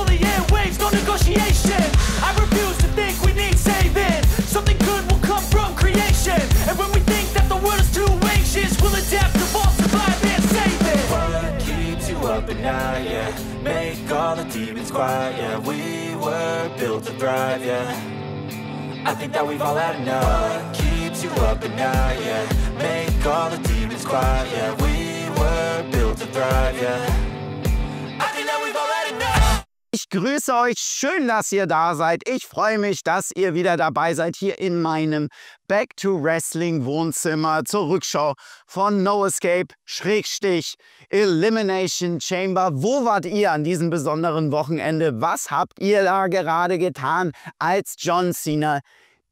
control the airwaves, no negotiation. I refuse to think we need saving. Something good will come from creation. And when we think that the world is too anxious, we'll adapt, evolve, survive, and save it. What keeps you up at night, yeah? Make all the demons quiet, yeah. We were built to thrive, yeah. I think that we've all had enough. What keeps you up at night, yeah? Make all the demons quiet, yeah. We were built to thrive, yeah. I think that we've all had enough. Ich grüße euch, schön, dass ihr da seid. Ich freue mich, dass ihr wieder dabei seid hier in meinem Back to Wrestling Wohnzimmer zur Rückschau von No Escape / Elimination Chamber. Wo wart ihr an diesem besonderen Wochenende? Was habt ihr da gerade getan, als John Cena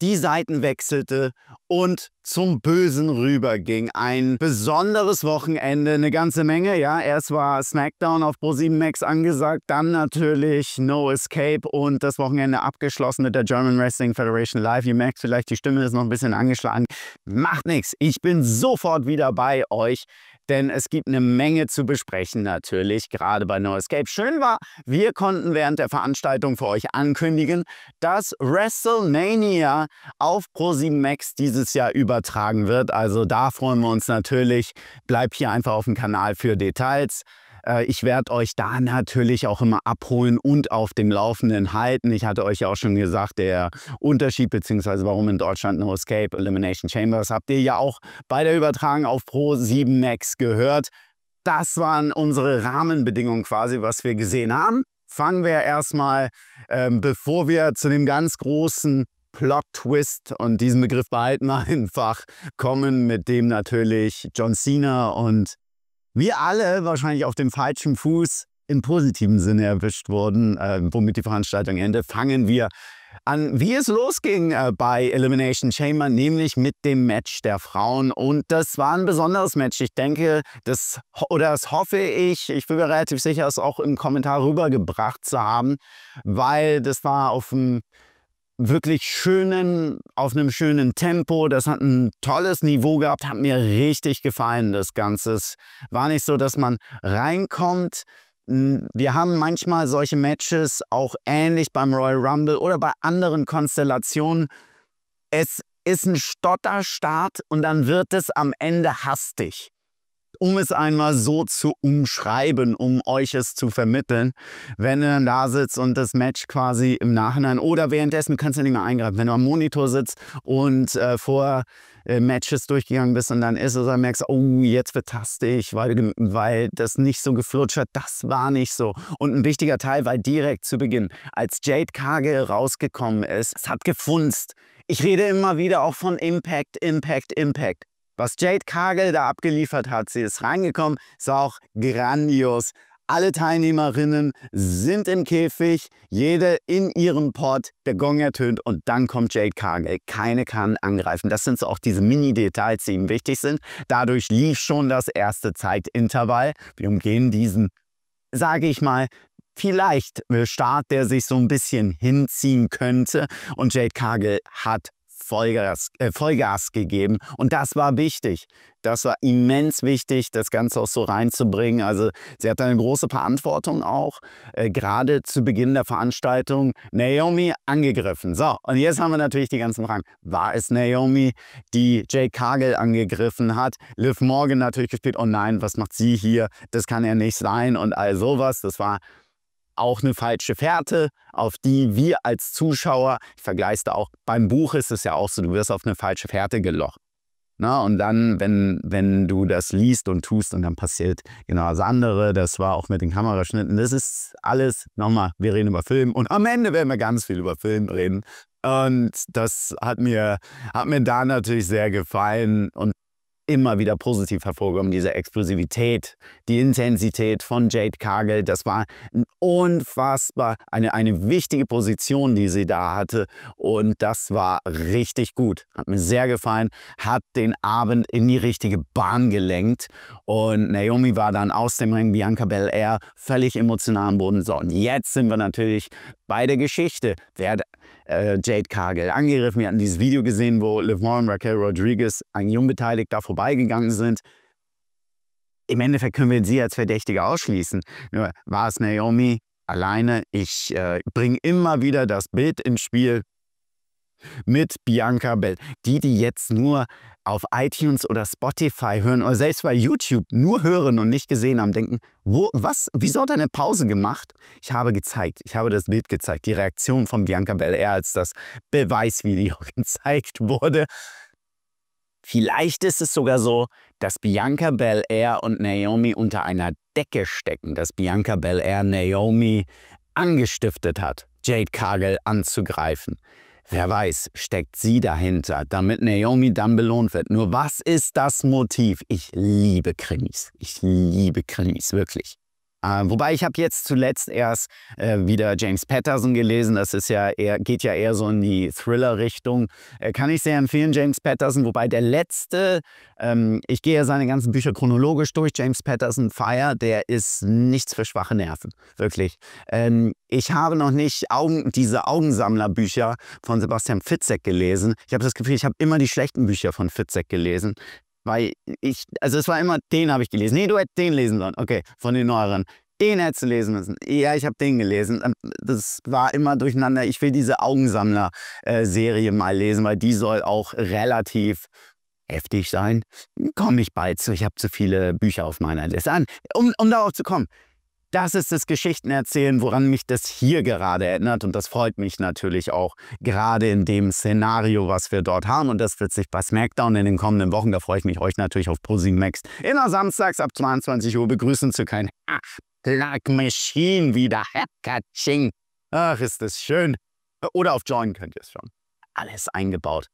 die Seiten wechselte und zum Bösen rüberging? Ein besonderes Wochenende, eine ganze Menge. Ja, erst war SmackDown auf Pro7 Max angesagt, dann natürlich No Escape und das Wochenende abgeschlossen mit der German Wrestling Federation Live. Ihr merkt vielleicht, die Stimme ist noch ein bisschen angeschlagen. Macht nichts, ich bin sofort wieder bei euch. Denn es gibt eine Menge zu besprechen natürlich, gerade bei No Escape. Schön war, wir konnten während der Veranstaltung für euch ankündigen, dass WrestleMania auf Pro7 Max dieses Jahr übertragen wird. Also da freuen wir uns natürlich. Bleibt hier einfach auf dem Kanal für Details. Ich werde euch da natürlich auch immer abholen und auf dem Laufenden halten. Ich hatte euch ja auch schon gesagt, der Unterschied bzw. warum in Deutschland No Escape Elimination Chambers habt ihr ja auch bei der Übertragung auf Pro7 Max gehört. Das waren unsere Rahmenbedingungen quasi, was wir gesehen haben. Fangen wir erstmal, bevor wir zu dem ganz großen Plot-Twist, und diesen Begriff behalten wir einfach, kommen, mit dem natürlich John Cena und wir alle wahrscheinlich auf dem falschen Fuß im positiven Sinne erwischt wurden, womit die Veranstaltung endet, fangen wir an, wie es losging bei Elimination Chamber, nämlich mit dem Match der Frauen. Und das war ein besonderes Match. Ich denke, das hoffe ich bin mir relativ sicher, es auch im Kommentar rübergebracht zu haben, weil das war auf einem wirklich auf einem schönen Tempo. Das hat ein tolles Niveau gehabt, hat mir richtig gefallen, das Ganze. Es war nicht so, dass man reinkommt. Wir haben manchmal solche Matches auch ähnlich beim Royal Rumble oder bei anderen Konstellationen. Es ist ein Stotterstart und dann wird es am Ende hastig. Um es einmal so zu umschreiben, um euch es zu vermitteln, wenn du dann da sitzt und das Match quasi im Nachhinein oder währenddessen kannst du nicht mehr eingreifen, wenn du am Monitor sitzt und vor Matches durchgegangen bist und dann ist es, dann merkst du, oh, jetzt wird hastig, weil das nicht so geflutscht hat, das war nicht so. Und ein wichtiger Teil war direkt zu Beginn, als Jade Cargill rausgekommen ist, es hat gefunzt. Ich rede immer wieder auch von Impact, Impact, Impact. Was Jade Cargill da abgeliefert hat, sie ist reingekommen, ist auch grandios. Alle Teilnehmerinnen sind im Käfig, jede in ihrem Pod, der Gong ertönt und dann kommt Jade Cargill. Keine kann angreifen. Das sind so auch diese Mini-Details, die ihm wichtig sind. Dadurch lief schon das erste Zeitintervall. Wir umgehen diesen, sage ich mal, vielleicht Start, der sich so ein bisschen hinziehen könnte. Und Jade Cargill hat Vollgas gegeben und das war wichtig. Das war immens wichtig, das Ganze auch so reinzubringen. Also sie hat eine große Verantwortung auch, gerade zu Beginn der Veranstaltung Naomi angegriffen. So, und jetzt haben wir natürlich die ganzen Fragen. War es Naomi, die Jade Cargill angegriffen hat? Liv Morgan natürlich gespielt, oh nein, was macht sie hier? Das kann ja nicht sein und all sowas. Das war auch eine falsche Fährte, auf die wir als Zuschauer, ich vergleiche es da auch, beim Buch ist es ja auch so, du wirst auf eine falsche Fährte gelocht. Na, und dann, wenn du das liest und tust und dann passiert genau das andere, das war auch mit den Kameraschnitten, das ist alles, nochmal, wir reden über Film und am Ende werden wir ganz viel über Film reden. Und das hat mir da natürlich sehr gefallen und immer wieder positiv hervorgehoben, diese Explosivität, die Intensität von Jade Cargill. Das war unfassbar eine wichtige Position, die sie da hatte. Und das war richtig gut. Hat mir sehr gefallen, hat den Abend in die richtige Bahn gelenkt. Und Naomi war dann aus dem Ring, Bianca Belair, völlig emotional am Boden. So, und jetzt sind wir natürlich bei der Geschichte. Wer hat Jade Cargill angegriffen? Wir hatten dieses Video gesehen, wo Liv Morgan und Raquel Rodriguez, eigentlich unbeteiligt, da vorbeigegangen sind. Im Endeffekt können wir sie als Verdächtige ausschließen. Nur war es Naomi? alleine. Ich bringe immer wieder das Bild ins Spiel mit Bianca Bel. Die jetzt nur auf iTunes oder Spotify hören oder selbst bei YouTube nur hören und nicht gesehen haben, denken, wieso hat er eine Pause gemacht? Ich habe das Bild gezeigt, die Reaktion von Bianca Belair, als das Beweisvideo gezeigt wurde. Vielleicht ist es sogar so, dass Bianca Belair und Naomi unter einer Decke stecken, dass Bianca Belair Naomi angestiftet hat, Jade Cargill anzugreifen. Wer weiß, steckt sie dahinter, damit Naomi dann belohnt wird. Nur was ist das Motiv? Ich liebe Krimis. Ich liebe Krimis, wirklich. Wobei ich habe jetzt zuletzt erst wieder James Patterson gelesen. Das ist geht ja eher so in die Thriller-Richtung. Kann ich sehr empfehlen, James Patterson. Wobei der letzte, ich gehe ja seine ganzen Bücher chronologisch durch. James Patterson Fire, der ist nichts für schwache Nerven. Wirklich. Ich habe noch nicht diese Augensammler-Bücher von Sebastian Fitzek gelesen. Ich habe das Gefühl, ich habe immer die schlechten Bücher von Fitzek gelesen. Weil es war immer, den habe ich gelesen. Nee, du hättest den lesen sollen. Okay, von den neueren. Den hättest du lesen müssen. Ja, ich habe den gelesen. Das war immer durcheinander. Ich will diese Augensammler-Serie mal lesen, weil die soll auch relativ heftig sein. Komme ich bald zu. Ich habe zu viele Bücher auf meiner Liste. Um darauf zu kommen. Das ist das Geschichtenerzählen, woran mich das hier gerade erinnert. Und das freut mich natürlich auch, gerade in dem Szenario, was wir dort haben. Und das wird sich bei SmackDown in den kommenden Wochen, da freue ich mich, euch natürlich auf ProSieben Max immer samstags ab 22 Uhr begrüßen zu können. Plug Machine wieder. Katsching. Ach, ist das schön. Oder auf Join könnt ihr es schon. Alles eingebaut.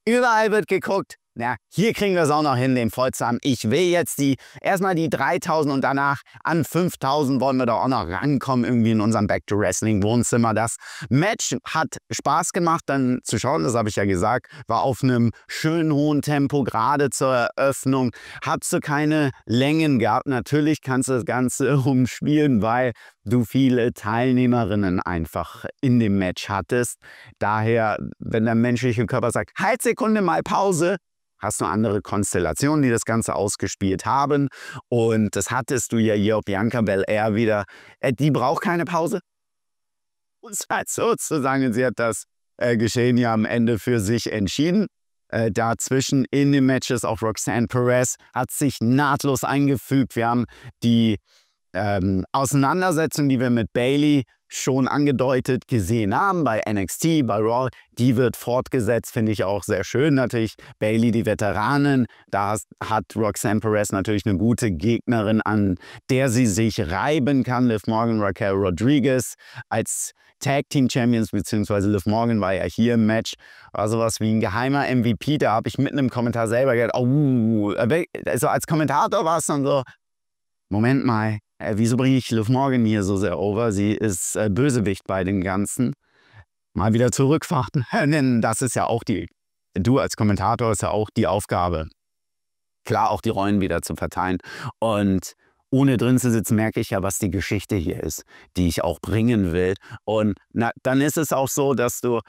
Überall wird geguckt. Ja, hier kriegen wir es auch noch hin, den Vollzahn. Ich will jetzt erstmal die 3000 und danach an 5000 wollen wir doch auch noch rankommen, irgendwie in unserem Back to Wrestling Wohnzimmer. Das Match hat Spaß gemacht, dann zu schauen, das habe ich ja gesagt, war auf einem schönen hohen Tempo, gerade zur Eröffnung. Hast du keine Längen gehabt. Natürlich kannst du das Ganze umspielen, weil du viele Teilnehmerinnen einfach in dem Match hattest. Daher, wenn der menschliche Körper sagt, halt Sekunde mal Pause, hast du andere Konstellationen, die das Ganze ausgespielt haben. Und das hattest du ja hier auf Bianca Belair wieder. Die braucht keine Pause. Und halt sozusagen, sie hat das Geschehen ja am Ende für sich entschieden. Dazwischen in den Matches auch Roxanne Perez hat sich nahtlos eingefügt. Wir haben die Auseinandersetzung, die wir mit Bayley schon angedeutet gesehen haben bei NXT, bei Raw, die wird fortgesetzt, finde ich auch sehr schön. Natürlich Bayley, die Veteranin, da hat Roxanne Perez natürlich eine gute Gegnerin, an der sie sich reiben kann. Liv Morgan, Raquel Rodriguez als Tag Team Champions, beziehungsweise Liv Morgan war ja hier im Match, war sowas wie ein geheimer MVP. Da habe ich mitten im Kommentar selber gedacht, also als Kommentator war es dann so, Moment mal, wieso bringe ich Liv Morgan hier so sehr over? Sie ist Bösewicht bei den Ganzen. Mal wieder zurückfahren. Denn das ist ja auch du als Kommentator ist ja auch die Aufgabe, klar auch die Rollen wieder zu verteilen. Und ohne drin zu sitzen, merke ich ja, was die Geschichte hier ist, die ich auch bringen will. Und dann ist es auch so, dass du,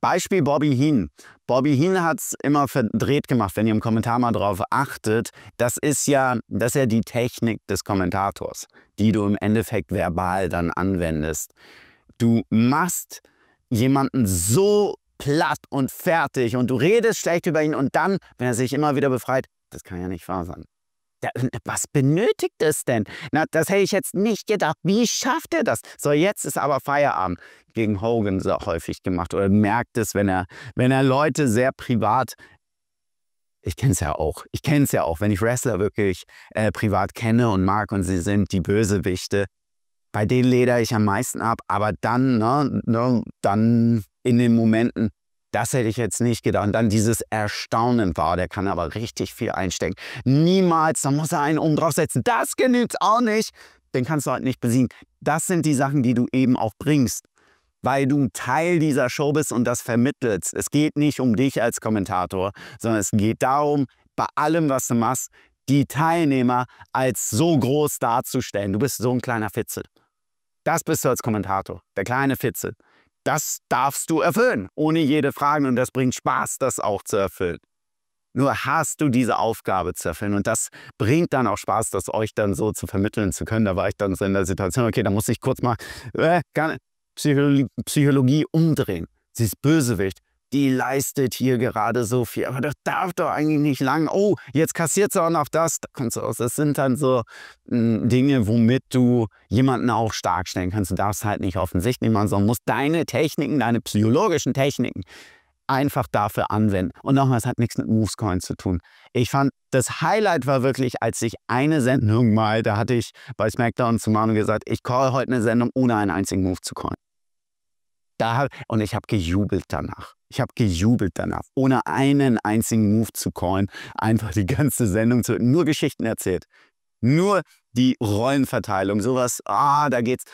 Beispiel Bobby Heenan. Bobby Heenan hat es immer verdreht gemacht, wenn ihr im Kommentar mal drauf achtet. Das ist ja die Technik des Kommentators, die du im Endeffekt verbal dann anwendest. Du machst jemanden so platt und fertig und du redest schlecht über ihn und dann, wenn er sich immer wieder befreit, das kann ja nicht wahr sein. Was benötigt es denn? Das hätte ich jetzt nicht gedacht. Wie schafft er das? So, jetzt ist aber Feierabend. Gegen Hogan sehr häufig gemacht. Oder merkt es, wenn er Leute sehr privat, ich kenne es ja auch. Wenn ich Wrestler wirklich privat kenne und mag und sie sind die Bösewichte, bei denen ledere ich am meisten ab. Aber dann, dann in den Momenten, das hätte ich jetzt nicht gedacht. Und dann dieses Erstaunen war, der kann aber richtig viel einstecken. Niemals, da muss er einen oben draufsetzen. Das genügt auch nicht. Den kannst du halt nicht besiegen. Das sind die Sachen, die du eben auch bringst, weil du Teil dieser Show bist und das vermittelst. Es geht nicht um dich als Kommentator, sondern es geht darum, bei allem, was du machst, die Teilnehmer als so groß darzustellen. Du bist so ein kleiner Fitzel. Das bist du als Kommentator, der kleine Fitzel. Das darfst du erfüllen, ohne jede Frage. Und das bringt Spaß, das auch zu erfüllen. Nur hast du diese Aufgabe zu erfüllen. Und das bringt dann auch Spaß, das euch dann so zu vermitteln zu können. Da war ich dann so in der Situation, okay, da muss ich kurz mal Psychologie umdrehen. Sie ist Bösewicht. Die leistet hier gerade so viel, aber das darf doch eigentlich nicht lang. Oh, jetzt kassiert sie auch noch das. Da kommst du raus. Das sind dann so Dinge, womit du jemanden auch stark stellen kannst. Du darfst halt nicht offensichtlich machen, sondern musst deine Techniken, deine psychologischen Techniken einfach dafür anwenden. Und nochmal, es hat nichts mit Movescoin zu tun. Ich fand, das Highlight war wirklich, als ich eine Sendung mal, da hatte ich bei SmackDown zu Manu gesagt, ich call heute eine Sendung, ohne einen einzigen Move zu callen. Und ich habe gejubelt danach. Ohne einen einzigen Move zu callen, einfach die ganze Sendung nur Geschichten erzählt. Nur die Rollenverteilung, sowas, da geht's.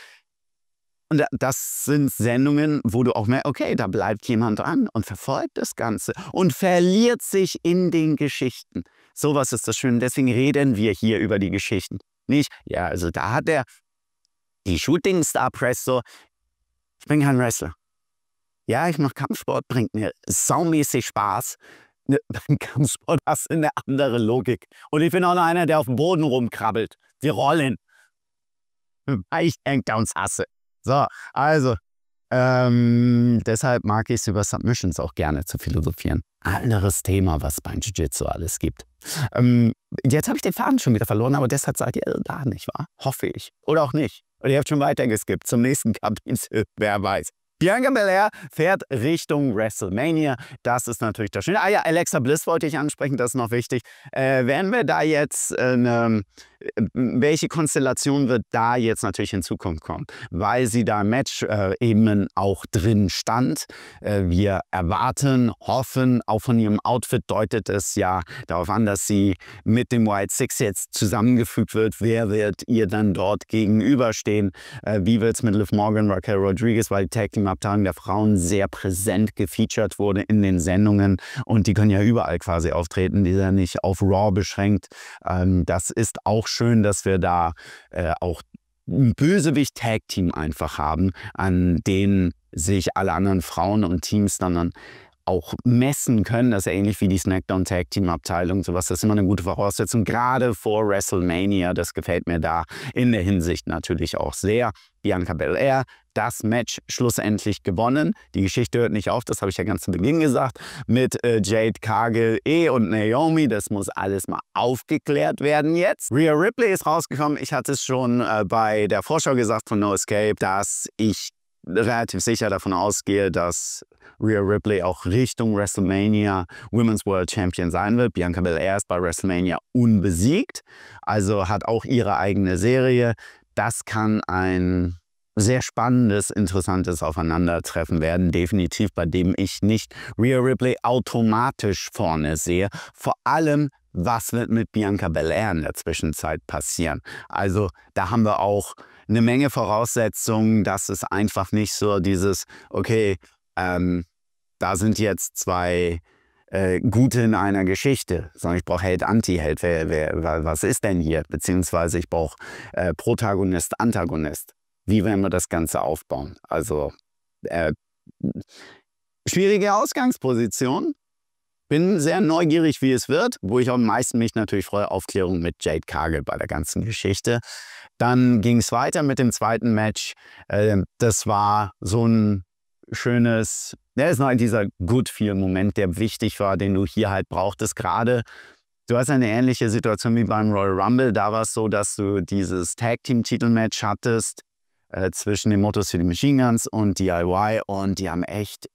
Und das sind Sendungen, wo du auch merkst, okay, da bleibt jemand dran und verfolgt das Ganze und verliert sich in den Geschichten. Sowas ist das Schöne. Deswegen reden wir hier über die Geschichten. Nicht, ja, also da hat die Shooting Star Press so, ich bin kein Wrestler. Ja, ich mache Kampfsport, bringt mir saumäßig Spaß. Beim Kampfsport hast du eine andere Logik. Und ich bin auch noch einer, der auf dem Boden rumkrabbelt. Wir rollen. Weil ich Takedowns hasse. So, also, deshalb mag ich es über Submissions auch gerne zu philosophieren. Anderes Thema, was beim Jiu-Jitsu alles gibt. Jetzt habe ich den Faden schon wieder verloren, aber deshalb seid ihr da, nicht wahr? Hoffe ich. Oder auch nicht. Oder ihr habt schon weitergeskippt zum nächsten Kapitel, wer weiß. Bianca Belair fährt Richtung WrestleMania. Das ist natürlich das Schöne. Ja, Alexa Bliss wollte ich ansprechen, das ist noch wichtig. Werden wir da jetzt, welche Konstellation wird da jetzt natürlich in Zukunft kommen? Weil sie da im Match eben auch drin stand. Wir erwarten, hoffen, auch von ihrem Outfit deutet es ja darauf an, dass sie mit dem White Six jetzt zusammengefügt wird. Wer wird ihr dann dort gegenüberstehen? Wie wird es mit Liv Morgan, Raquel Rodriguez, weil die Tag Team Abteilung der Frauen sehr präsent gefeatured wurde in den Sendungen und die können ja überall quasi auftreten, die sind ja nicht auf Raw beschränkt. Das ist auch schön, dass wir da auch ein Bösewicht-Tag-Team einfach haben, an denen sich alle anderen Frauen und Teams dann auch messen können. Das ist ja ähnlich wie die SmackDown Tag Team Abteilung. Sowas, das ist immer eine gute Voraussetzung, gerade vor WrestleMania. Das gefällt mir da in der Hinsicht natürlich auch sehr. Bianca Belair, das Match schlussendlich gewonnen. Die Geschichte hört nicht auf, das habe ich ja ganz zu Beginn gesagt, mit Jade Cargill und Naomi. Das muss alles mal aufgeklärt werden jetzt. Rhea Ripley ist rausgekommen. Ich hatte es schon bei der Vorschau gesagt von No Escape, dass ich relativ sicher davon ausgehe, dass Rhea Ripley auch Richtung WrestleMania Women's World Champion sein wird. Bianca Belair ist bei WrestleMania unbesiegt, also hat auch ihre eigene Serie. Das kann ein sehr spannendes, interessantes Aufeinandertreffen werden, definitiv, bei dem ich nicht Rhea Ripley automatisch vorne sehe. Vor allem, was wird mit Bianca Belair in der Zwischenzeit passieren? Also da haben wir auch eine Menge Voraussetzungen, dass es einfach nicht so dieses, okay, da sind jetzt zwei Gute in einer Geschichte, sondern ich brauche Held, Anti-Held. Was ist denn hier? Beziehungsweise ich brauche Protagonist, Antagonist. Wie werden wir das Ganze aufbauen? Also schwierige Ausgangsposition. Bin sehr neugierig, wie es wird, wo ich am meisten mich natürlich freue, Aufklärung mit Jade Cargill bei der ganzen Geschichte. Dann ging es weiter mit dem zweiten Match. Das war so ein schönes, ist noch dieser Good-Feel-Moment, der wichtig war, den du hier halt brauchtest. Gerade, du hast eine ähnliche Situation wie beim Royal Rumble. Da war es so, dass du dieses Tag-Team-Titel-Match hattest zwischen den Motor City Machine Guns und DIY und die haben echt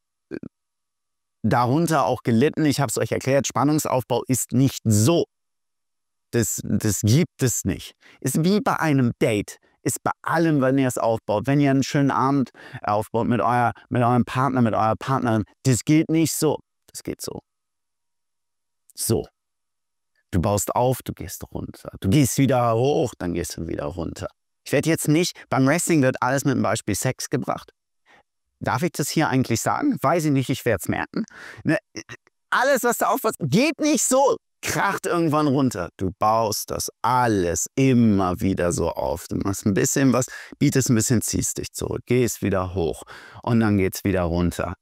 darunter auch gelitten. Ich habe es euch erklärt, Spannungsaufbau ist nicht so. Das gibt es nicht. Ist wie bei einem Date. Ist bei allem, wenn ihr es aufbaut. Wenn ihr einen schönen Abend aufbaut mit eurem Partner, mit eurer Partnerin, das geht nicht so. Das geht so. So. Du baust auf, du gehst runter. Du gehst wieder hoch, dann gehst du wieder runter. Ich werde jetzt nicht, beim Wrestling wird alles mit dem Beispiel Sex gebracht. Darf ich das hier eigentlich sagen? Weiß ich nicht, ich werde es merken. Ne? Alles, was du aufbaust, geht nicht so. Kracht irgendwann runter. Du baust das alles immer wieder so auf. Du machst ein bisschen was, bietest ein bisschen, ziehst dich zurück, gehst wieder hoch und dann geht es wieder runter.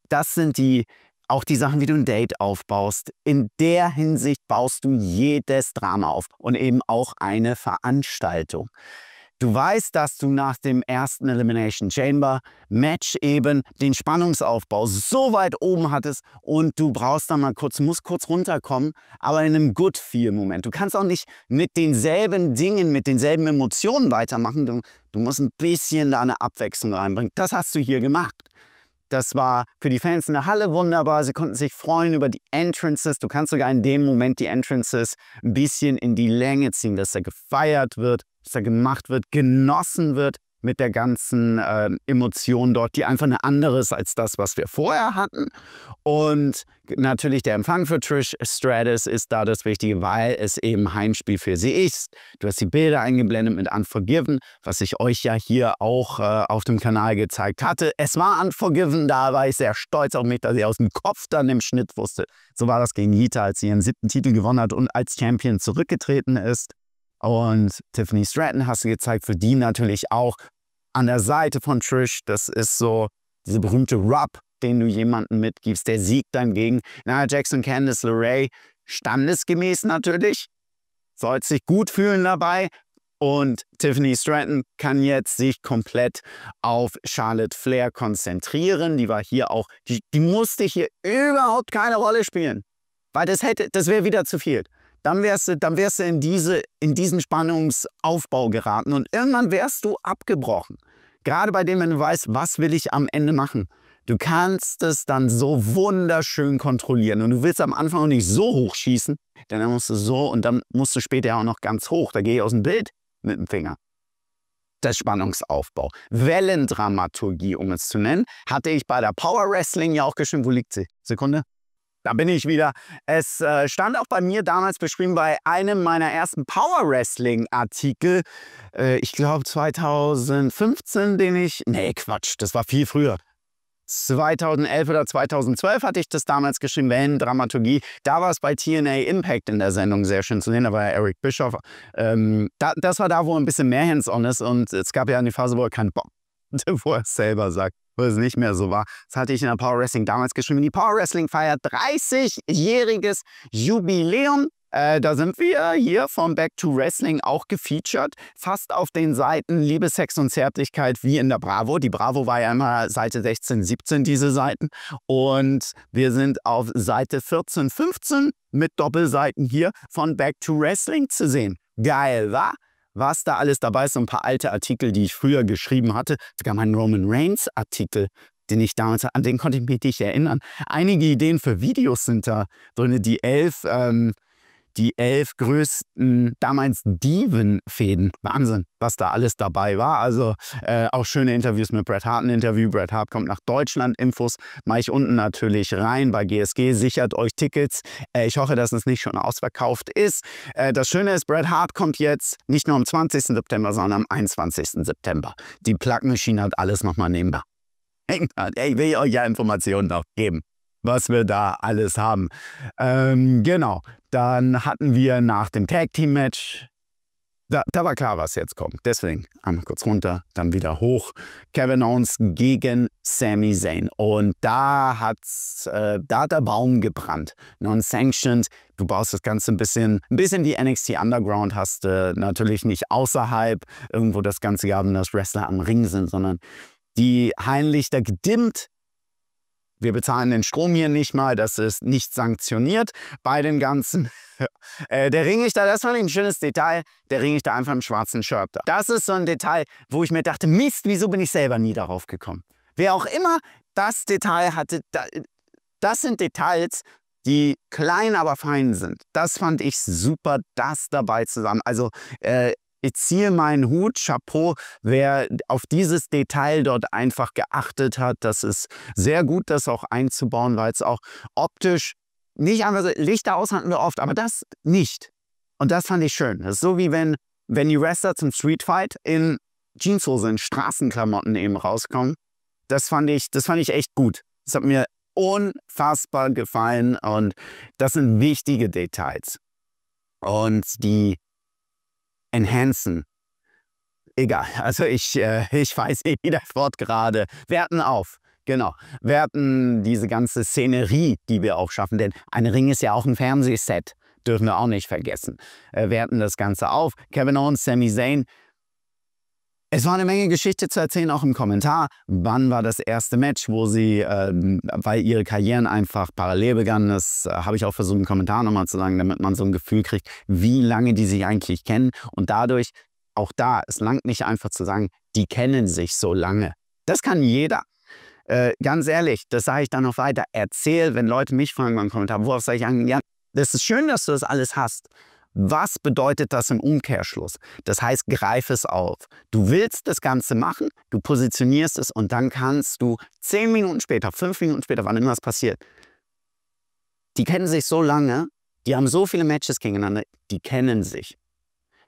Das sind die Auch die Sachen, wie du ein Date aufbaust. In der Hinsicht baust du jedes Drama auf und eben auch eine Veranstaltung. Du weißt, dass du nach dem ersten Elimination Chamber Match eben den Spannungsaufbau so weit oben hattest und du brauchst dann mal musst kurz runterkommen, aber in einem Good Feel Moment. Du kannst auch nicht mit denselben Dingen, mit denselben Emotionen weitermachen. Du musst ein bisschen da eine Abwechslung reinbringen. Das hast du hier gemacht. Das war für die Fans in der Halle wunderbar. Sie konnten sich freuen über die Entrances. Du kannst sogar in dem Moment die Entrances ein bisschen in die Länge ziehen, dass er gefeiert wird, dass er gemacht wird, genossen wird mit der ganzen Emotion dort, die einfach eine andere ist als das, was wir vorher hatten. Und natürlich der Empfang für Trish Stratus ist da das Wichtige, weil es eben Heimspiel für sie ist. Du hast die Bilder eingeblendet mit Unforgiven, was ich euch ja hier auch auf dem Kanal gezeigt hatte. Es war Unforgiven, da war ich sehr stolz auf mich, dass ich aus dem Kopf dann im Schnitt wusste. So war das gegen Lita, als sie ihren 7. Titel gewonnen hat und als Champion zurückgetreten ist. Und Tiffany Stratton hast du gezeigt, für die natürlich auch an der Seite von Trish. Das ist so diese berühmte Rub, den du jemandem mitgibst. Der siegt dann gegen Nia Jax und Candice LeRae. Standesgemäß natürlich. Sollte sich gut fühlen dabei. Und Tiffany Stratton kann jetzt sich komplett auf Charlotte Flair konzentrieren. Die war hier auch, die musste hier überhaupt keine Rolle spielen. Weil das wäre wieder zu viel. Dann wärst du in diesen Spannungsaufbau geraten und irgendwann wärst du abgebrochen. Gerade bei dem, wenn du weißt, was will ich am Ende machen. Du kannst es dann so wunderschön kontrollieren und du willst am Anfang auch nicht so hoch schießen, denn dann musst du so und dann musst du später auch noch ganz hoch. Da gehe ich aus dem Bild mit dem Finger. Der Spannungsaufbau. Wellendramaturgie, um es zu nennen, hatte ich bei der Power Wrestling ja auch geschrieben. Wo liegt sie? Sekunde. Da bin ich wieder. Es stand auch bei mir damals beschrieben bei einem meiner ersten Power Wrestling Artikel. Ich glaube 2015, nee, Quatsch, das war viel früher. 2011 oder 2012 hatte ich das damals geschrieben, Wellendramaturgie. Da war es bei TNA Impact in der Sendung sehr schön zu sehen. Da war ja Eric Bischoff. Das war da, wo ein bisschen mehr hands-on ist. Und es gab ja eine Phase, wo er keinen Bock, wo er es selber sagt, wo es nicht mehr so war. Das hatte ich in der Power Wrestling damals geschrieben. Die Power Wrestling feiert 30-jähriges Jubiläum. Da sind wir hier vom Back to Wrestling auch gefeatured. Fast auf den Seiten Liebe, Sex und Zärtlichkeit wie in der Bravo. Die Bravo war ja immer Seite 16, 17, diese Seiten. Und wir sind auf Seite 14, 15 mit Doppelseiten hier von Back to Wrestling zu sehen. Geil, wa? Was da alles dabei ist, so ein paar alte Artikel, die ich früher geschrieben hatte. Sogar mein Roman Reigns Artikel, den ich damals, an den konnte ich mich nicht erinnern. Einige Ideen für Videos sind da drin, die 11 größten damals Diven-Fäden. Wahnsinn, was da alles dabei war. Also auch schöne Interviews mit Bret Hart. Ein Interview, Bret Hart kommt nach Deutschland. Infos mache ich unten natürlich rein bei GSG. Sichert euch Tickets. Ich hoffe, dass es nicht schon ausverkauft ist. Das Schöne ist, Bret Hart kommt jetzt nicht nur am 20. September, sondern am 21. September. Die Plug Machine hat alles nochmal nebenbei. Ich will euch ja Informationen noch geben, was wir da alles haben. Genau, dann hatten wir nach dem Tag-Team-Match, da war klar, was jetzt kommt. Deswegen einmal kurz runter, dann wieder hoch. Kevin Owens gegen Sami Zayn. Und da hat der Baum gebrannt. Non-sanctioned. Du baust das Ganze ein bisschen die NXT Underground hast. Natürlich nicht außerhalb irgendwo das Ganze gehabt, dass Wrestler am Ring sind, sondern die Heimlichter gedimmt. Wir bezahlen den Strom hier nicht mal, das ist nicht sanktioniert bei den ganzen. Der Ringrichter, das fand ich ein schönes Detail, der Ringrichter einfach im schwarzen Shirt. Das ist so ein Detail, wo ich mir dachte, Mist, wieso bin ich selber nie darauf gekommen? Wer auch immer das Detail hatte, das sind Details, die klein, aber fein sind. Das fand ich super, das dabei zusammen. Also ich ziehe meinen Hut, Chapeau, wer auf dieses Detail dort einfach geachtet hat. Das ist sehr gut, das auch einzubauen, weil es auch optisch nicht einfach so, Lichter aus hatten wir oft, aber das nicht. Und das fand ich schön. Das ist so wie wenn die Wrestler zum Streetfight in Jeanshose, in Straßenklamotten eben rauskommen. Das fand ich echt gut. Das hat mir unfassbar gefallen und das sind wichtige Details. Und die enhancen. Egal, also ich weiß nicht, wie das Wort gerade. Werten auf. Genau. Wir hatten diese ganze Szenerie, die wir auch schaffen, denn ein Ring ist ja auch ein Fernsehset, dürfen wir auch nicht vergessen. Wir hatten das Ganze auf. Kevin Owens, Sami Zayn. Es war eine Menge Geschichte zu erzählen, auch im Kommentar. Wann war das erste Match, wo sie, weil ihre Karrieren einfach parallel begannen, das habe ich auch versucht im Kommentar nochmal zu sagen, damit man so ein Gefühl kriegt, wie lange die sich eigentlich kennen. Und dadurch, auch da, es langt nicht einfach zu sagen, die kennen sich so lange. Das kann jeder. Ganz ehrlich, das sage ich dann noch weiter. Erzähl, wenn Leute mich fragen beim Kommentar, worauf sage ich an? Ja, das ist schön, dass du das alles hast. Was bedeutet das im Umkehrschluss? Das heißt, greif es auf. Du willst das Ganze machen, du positionierst es und dann kannst du 10 Minuten später, 5 Minuten später, wann immer es passiert, die kennen sich so lange, die haben so viele Matches gegeneinander, die kennen sich.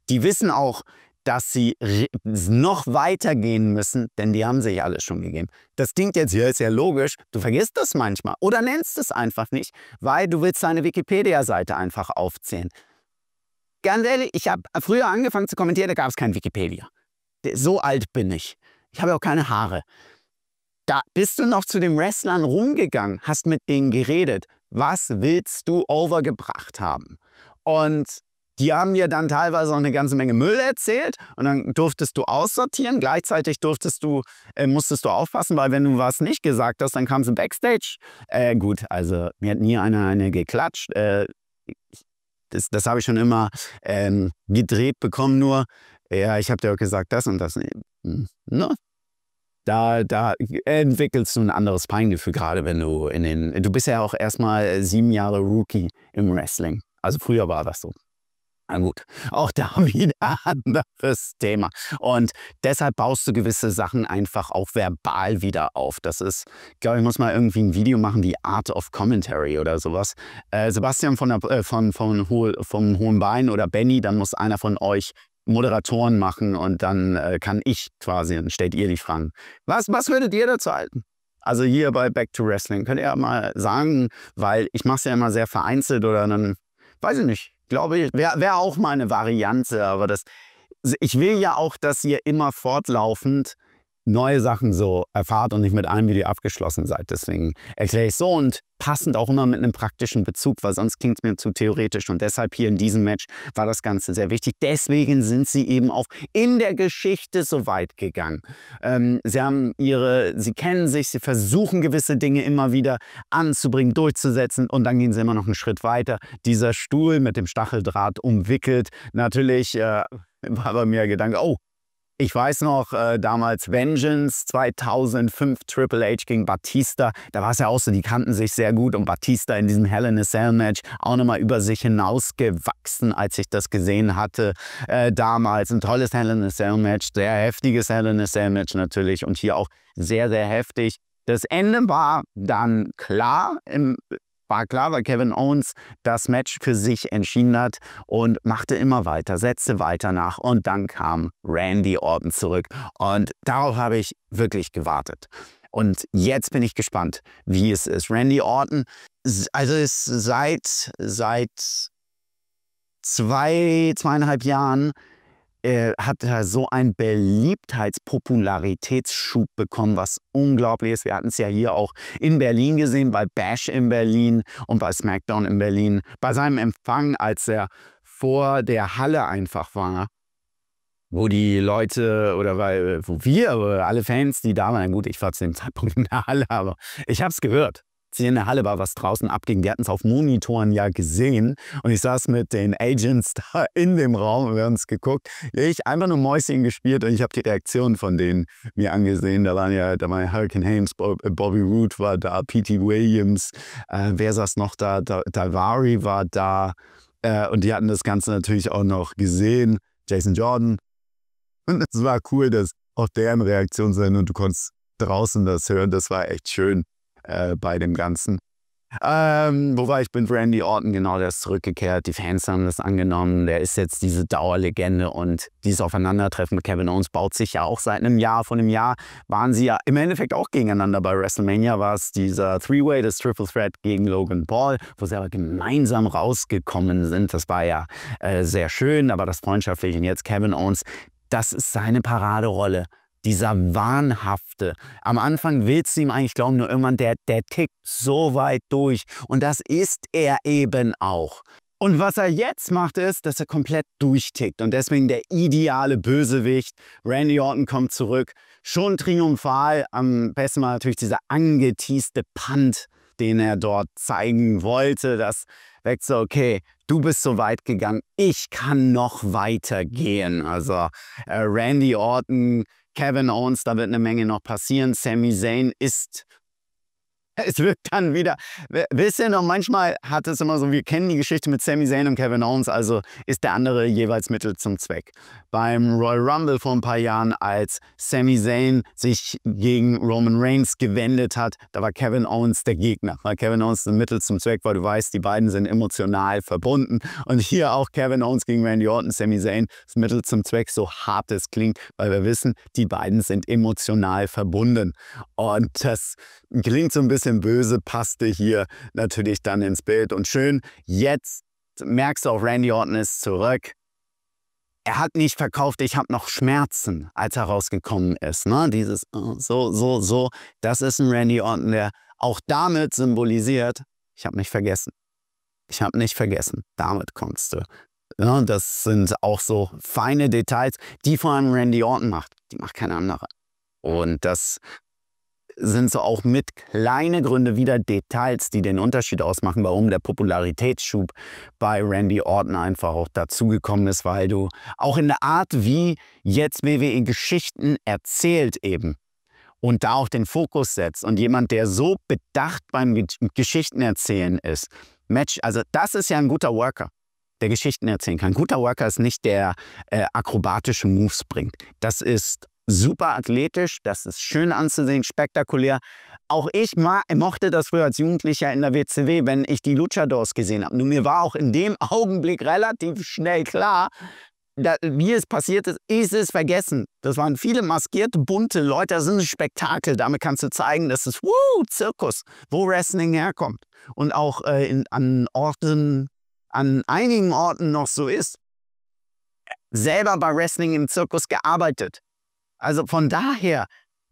Die wissen auch, dass sie noch weiter gehen müssen, denn die haben sich alles schon gegeben. Das klingt jetzt, hier ist ja logisch, du vergisst das manchmal oder nennst es einfach nicht, weil du willst deine Wikipedia-Seite einfach aufzählen. Ganz ehrlich, ich habe früher angefangen zu kommentieren, da gab es kein Wikipedia. So alt bin ich. Ich habe auch keine Haare. Da bist du noch zu den Wrestlern rumgegangen, hast mit denen geredet. Was willst du overgebracht haben? Und die haben dir dann teilweise auch eine ganze Menge Müll erzählt und dann durftest du aussortieren. Gleichzeitig musstest du aufpassen, weil wenn du was nicht gesagt hast, dann kam sie Backstage. Gut, also mir hat nie eine geklatscht. Das habe ich schon immer gedreht bekommen, nur, ja, ich habe dir auch gesagt, das und das. Ne? Da entwickelst du ein anderes Feingefühl, gerade wenn du du bist ja auch erstmal 7 Jahre Rookie im Wrestling. Also früher war das so. Na gut, auch da wieder ein anderes Thema. Und deshalb baust du gewisse Sachen einfach auch verbal wieder auf. Das ist, ich glaube, ich muss mal irgendwie ein Video machen wie Art of Commentary oder sowas. Sebastian vom Hohen Bein oder Benny, dann muss einer von euch Moderatoren machen und dann kann ich quasi, dann stellt ihr die Fragen. Was würdet ihr dazu halten? Also hier bei Back to Wrestling, könnt ihr ja mal sagen, weil ich mache es ja immer sehr vereinzelt oder dann, weiß ich nicht, glaube ich, wäre auch mal eine Variante, aber ich will ja auch, dass ihr immer fortlaufend neue Sachen so erfahrt und nicht mit einem Video abgeschlossen seid. Deswegen erkläre ich so und passend auch immer mit einem praktischen Bezug, weil sonst klingt es mir zu theoretisch. Und deshalb hier in diesem Match war das Ganze sehr wichtig. Deswegen sind sie eben auch in der Geschichte so weit gegangen. Sie kennen sich, sie versuchen gewisse Dinge immer wieder anzubringen, durchzusetzen und dann gehen sie immer noch einen Schritt weiter. Dieser Stuhl mit dem Stacheldraht umwickelt. Natürlich war bei mir der Gedanke, oh, ich weiß noch, damals Vengeance 2005, Triple H gegen Batista, da war es ja auch so, die kannten sich sehr gut und Batista in diesem Hell in a Cell Match auch nochmal über sich hinausgewachsen, als ich das gesehen hatte. Damals ein tolles Hell in a Cell Match, sehr heftiges Hell in a Cell Match natürlich und hier auch sehr, sehr heftig. Das Ende war dann klar, weil Kevin Owens das Match für sich entschieden hat und machte immer weiter, setzte weiter nach und dann kam Randy Orton zurück und darauf habe ich wirklich gewartet. Und jetzt bin ich gespannt, wie es ist. Randy Orton, also ist seit 2,5 Jahren hat er so einen Beliebtheitspopularitätsschub bekommen, was unglaublich ist. Wir hatten es ja hier auch in Berlin gesehen, bei Bash in Berlin und bei SmackDown in Berlin. Bei seinem Empfang, als er vor der Halle einfach war, wo die Leute wo wir, alle Fans, die da waren, gut, ich war zu dem Zeitpunkt in der Halle, aber ich habe es gehört. Hier in der Halle war, was draußen abging. Die hatten es auf Monitoren ja gesehen. Und ich saß mit den Agents da in dem Raum und wir haben uns geguckt. Ich einfach nur Mäuschen gespielt und ich habe die Reaktion von denen mir angesehen. Da war Hurricane Haynes, Bobby Roode war da, P.T. Williams, wer saß noch da? Daivari war da. Und die hatten das Ganze natürlich auch noch gesehen. Jason Jordan. Und es war cool, dass auch deren Reaktion sein und du konntest draußen das hören. Das war echt schön. Bei dem Ganzen. Wobei ich bin Randy Orton, genau, der ist zurückgekehrt. Die Fans haben das angenommen. Der ist jetzt diese Dauerlegende und dieses Aufeinandertreffen mit Kevin Owens baut sich ja auch seit einem Jahr. Vor einem Jahr waren sie ja im Endeffekt auch gegeneinander. Bei WrestleMania war es dieser Three-Way, das Triple Threat gegen Logan Paul, wo sie aber gemeinsam rausgekommen sind. Das war ja sehr schön, aber das Freundschaftliche. Und jetzt Kevin Owens, das ist seine Paraderolle. dieser wahnhafte. Am Anfang willst du ihm eigentlich glauben, nur irgendwann der tickt so weit durch. Und das ist er eben auch. Und was er jetzt macht, ist, dass er komplett durchtickt. Und deswegen der ideale Bösewicht. Randy Orton kommt zurück. Schon triumphal. Am besten mal natürlich dieser angeteaste Punt, den er dort zeigen wollte. Das weckt so, okay, du bist so weit gegangen. Ich kann noch weiter gehen. Also Randy Orton, Kevin Owens, da wird eine Menge noch passieren. Sami Zayn ist... Es wird dann wieder, wisst ihr noch, manchmal hat es immer so, wir kennen die Geschichte mit Sami Zayn und Kevin Owens, also ist der andere jeweils Mittel zum Zweck. Beim Royal Rumble vor ein paar Jahren, als Sami Zayn sich gegen Roman Reigns gewendet hat, da war Kevin Owens der Gegner. Weil Kevin Owens ein Mittel zum Zweck, weil du weißt, die beiden sind emotional verbunden. Und hier auch Kevin Owens gegen Randy Orton, Sami Zayn, das Mittel zum Zweck, so hart es klingt, weil wir wissen, die beiden sind emotional verbunden. Und das klingt so ein bisschen böse, passte hier natürlich dann ins Bild. Und schön, jetzt merkst du auch, Randy Orton ist zurück. Er hat nicht verkauft, ich habe noch Schmerzen, als er rausgekommen ist. Ne? Dieses so. Das ist ein Randy Orton, der auch damit symbolisiert, ich habe nicht vergessen. Ich habe nicht vergessen. Damit kommst du. Ja, das sind auch so feine Details, die vor allem Randy Orton macht. Die macht kein anderer. Und das sind so auch mit kleine Gründe wieder Details, die den Unterschied ausmachen, warum der Popularitätsschub bei Randy Orton einfach auch dazugekommen ist, weil du auch in der Art, wie jetzt WWE Geschichten erzählt eben und da auch den Fokus setzt und jemand, der so bedacht beim Geschichten erzählen ist. Also das ist ja ein guter Worker, der Geschichten erzählen kann. Ein guter Worker ist nicht der akrobatische Moves bringt. Das ist super athletisch, das ist schön anzusehen, spektakulär. Auch ich mochte das früher als Jugendlicher in der WCW, wenn ich die Luchadors gesehen habe. Nur mir war auch in dem Augenblick relativ schnell klar, wie es passiert ist es vergessen. Das waren viele maskierte, bunte Leute, das ist ein Spektakel. Damit kannst du zeigen, dass es Zirkus, wo Wrestling herkommt. Und auch an einigen Orten noch so ist. Selber bei Wrestling im Zirkus gearbeitet. Also von daher,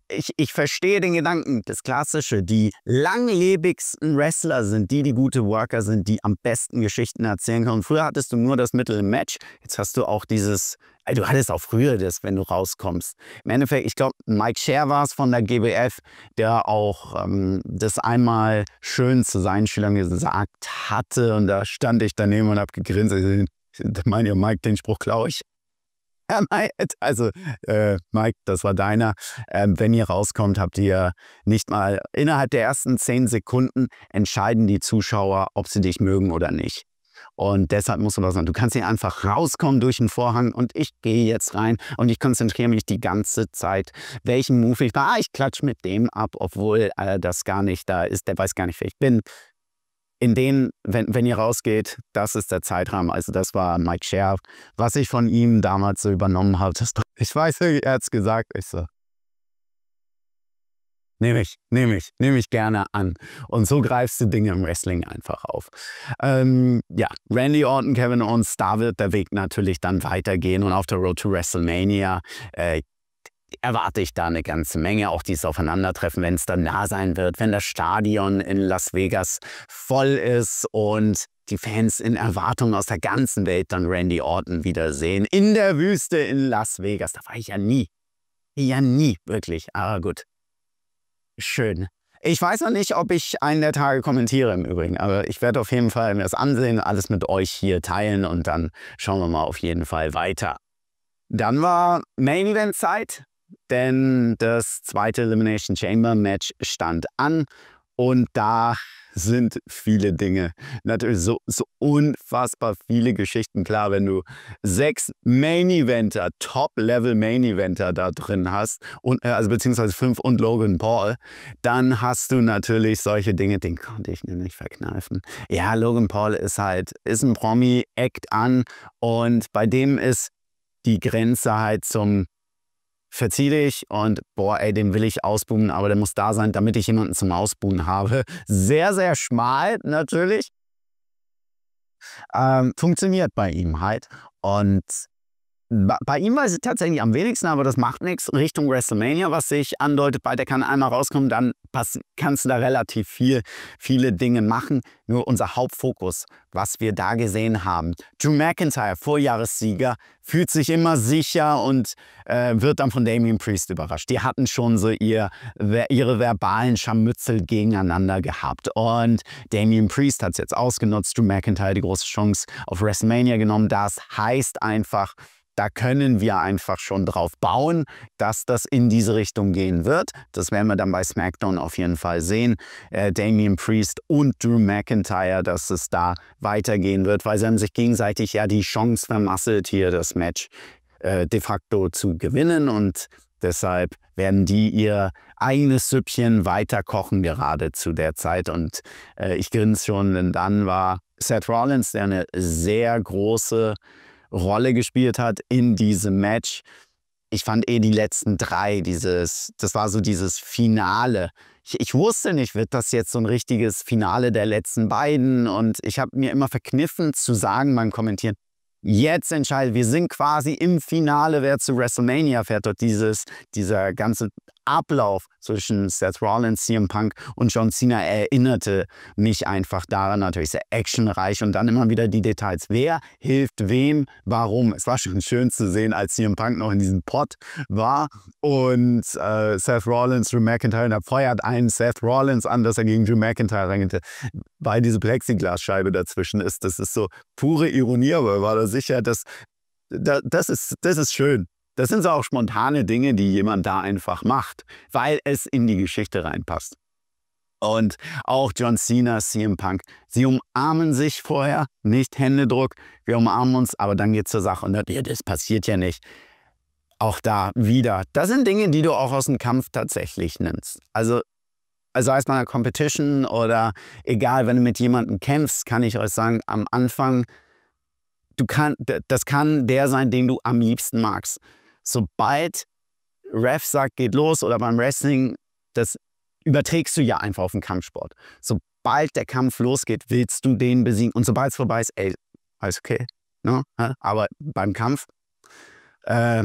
ich verstehe den Gedanken, das Klassische, die langlebigsten Wrestler sind die gute Worker sind, die am besten Geschichten erzählen können. Früher hattest du nur das Mittel im Match, jetzt hast du auch dieses, du hattest auch früher das, wenn du rauskommst. Im Endeffekt, ich glaube, Mike Scher war es von der GWF, der auch das einmal schön zu seinen Schülern gesagt hatte und da stand ich daneben und habe gegrinst. Meint ihr, Mike, den Spruch klaue ich? Also, Mike, das war deiner. Wenn ihr rauskommt, habt ihr nicht mal innerhalb der ersten 10 Sekunden entscheiden die Zuschauer, ob sie dich mögen oder nicht. Und deshalb musst du was sagen. Du kannst nicht einfach rauskommen durch den Vorhang und ich gehe jetzt rein und ich konzentriere mich die ganze Zeit, welchen Move ich mache. Ich klatsche mit dem ab, obwohl das gar nicht da ist. Der weiß gar nicht, wer ich bin. Wenn ihr rausgeht, das ist der Zeitrahmen. Also das war Mike Scher, was ich von ihm damals so übernommen habe. Ich weiß, er hat es gesagt. Ich so, nehme ich gerne an. Und so greifst du Dinge im Wrestling einfach auf. Ja, Randy Orton, Kevin Owens, da wird der Weg natürlich dann weitergehen. Und auf der Road to WrestleMania erwarte ich da eine ganze Menge, auch dieses Aufeinandertreffen, wenn es dann nah sein wird, wenn das Stadion in Las Vegas voll ist und die Fans in Erwartung aus der ganzen Welt dann Randy Orton wiedersehen. In der Wüste in Las Vegas, da war ich ja nie. Ja, nie, wirklich. Aber gut. Schön. Ich weiß noch nicht, ob ich einen der Tage kommentiere im Übrigen, aber ich werde auf jeden Fall mir das ansehen, alles mit euch hier teilen und dann schauen wir mal auf jeden Fall weiter. Dann war Main Event Zeit. Denn das zweite Elimination Chamber Match stand an und da sind viele Dinge. Natürlich so unfassbar viele Geschichten. Klar, wenn du 6 Main-Eventer, Top-Level-Main-Eventer da drin hast, und, also beziehungsweise 5 und Logan Paul, dann hast du natürlich solche Dinge, den konnte ich nämlich verkneifen. Ja, Logan Paul ist ein Promi, eckt an und bei dem ist die Grenze halt zum verzieh dich und boah, ey, den will ich ausbuhen, aber der muss da sein, damit ich jemanden zum Ausbuhen habe. Sehr, sehr schmal natürlich. Funktioniert bei ihm halt. Und Bei ihm weiß ich tatsächlich am wenigsten, aber das macht nichts. Richtung WrestleMania, was sich andeutet, bei der kann einmal rauskommen, dann kannst du da relativ viele Dinge machen. Nur unser Hauptfokus, was wir da gesehen haben. Drew McIntyre, Vorjahressieger, fühlt sich immer sicher und wird dann von Damian Priest überrascht. Die hatten schon so ihre verbalen Scharmützel gegeneinander gehabt. Und Damian Priest hat es jetzt ausgenutzt. Drew McIntyre die große Chance auf WrestleMania genommen. Das heißt einfach, da können wir einfach schon drauf bauen, dass das in diese Richtung gehen wird. Das werden wir dann bei SmackDown auf jeden Fall sehen. Damian Priest und Drew McIntyre, dass es da weitergehen wird, weil sie haben sich gegenseitig ja die Chance vermasselt, hier das Match de facto zu gewinnen. Und deshalb werden die ihr eigenes Süppchen weiter kochen, gerade zu der Zeit. Und ich grinse schon, denn dann war Seth Rollins, der eine sehr große Rolle gespielt hat in diesem Match. Ich fand die letzten drei, das war so dieses Finale. Ich wusste nicht, wird das jetzt so ein richtiges Finale der letzten beiden? Und ich habe mir immer verkniffen zu sagen beim Kommentieren, jetzt entscheidet, wir sind quasi im Finale, wer zu WrestleMania fährt. Dort dieser ganze Ablauf zwischen Seth Rollins, CM Punk und John Cena erinnerte mich einfach daran, natürlich sehr actionreich und dann immer wieder die Details. Wer hilft wem, warum? Es war schon schön zu sehen, als CM Punk noch in diesem Pot war und Seth Rollins, Drew McIntyre, da feuert einen Seth Rollins an, dass er gegen Drew McIntyre rannte, weil diese Plexiglasscheibe dazwischen ist. Das ist so pure Ironie, aber war da sicher, das ist schön. Das sind so auch spontane Dinge, die jemand da einfach macht, weil es in die Geschichte reinpasst. Und auch John Cena, CM Punk, sie umarmen sich vorher, nicht Händedruck, wir umarmen uns, aber dann geht es zur Sache. Und das passiert ja nicht. Auch da wieder. Das sind Dinge, die du auch aus dem Kampf tatsächlich nimmst. Also heißt mal eine Competition oder egal, wenn du mit jemandem kämpfst, kann ich euch sagen, am Anfang, das kann der sein, den du am liebsten magst. Sobald Ref sagt, geht los oder beim Wrestling, das überträgst du ja einfach auf den Kampfsport. Sobald der Kampf losgeht, willst du den besiegen. Und sobald es vorbei ist, ey, alles okay. Ne? Aber beim Kampf, da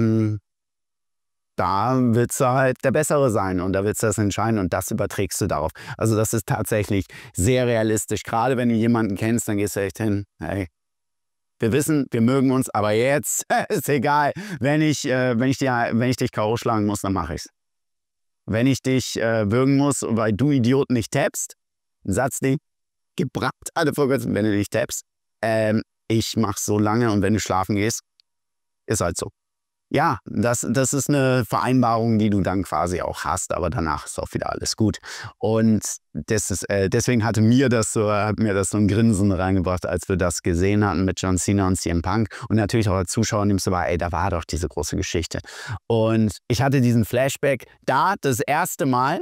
willst du halt der Bessere sein und da willst du das entscheiden und das überträgst du darauf. Also das ist tatsächlich sehr realistisch. Gerade wenn du jemanden kennst, dann gehst du echt hin, hey, wir wissen, wir mögen uns, aber jetzt ist egal. Wenn ich dich K.O. schlagen muss, dann mache ich's. Wenn ich dich würgen muss, weil du Idioten nicht tappst, Satz die, gebracht alle vorwärts, wenn du nicht tappst, ich mach's so lange und wenn du schlafen gehst, ist halt so. Ja, das ist eine Vereinbarung, die du dann quasi auch hast, aber danach ist auch wieder alles gut. Und deswegen hat mir das so ein Grinsen reingebracht, als wir das gesehen hatten mit John Cena und CM Punk. Und natürlich auch als Zuschauer nimmst du wahr, ey, da war doch diese große Geschichte. Und ich hatte diesen Flashback da das erste Mal.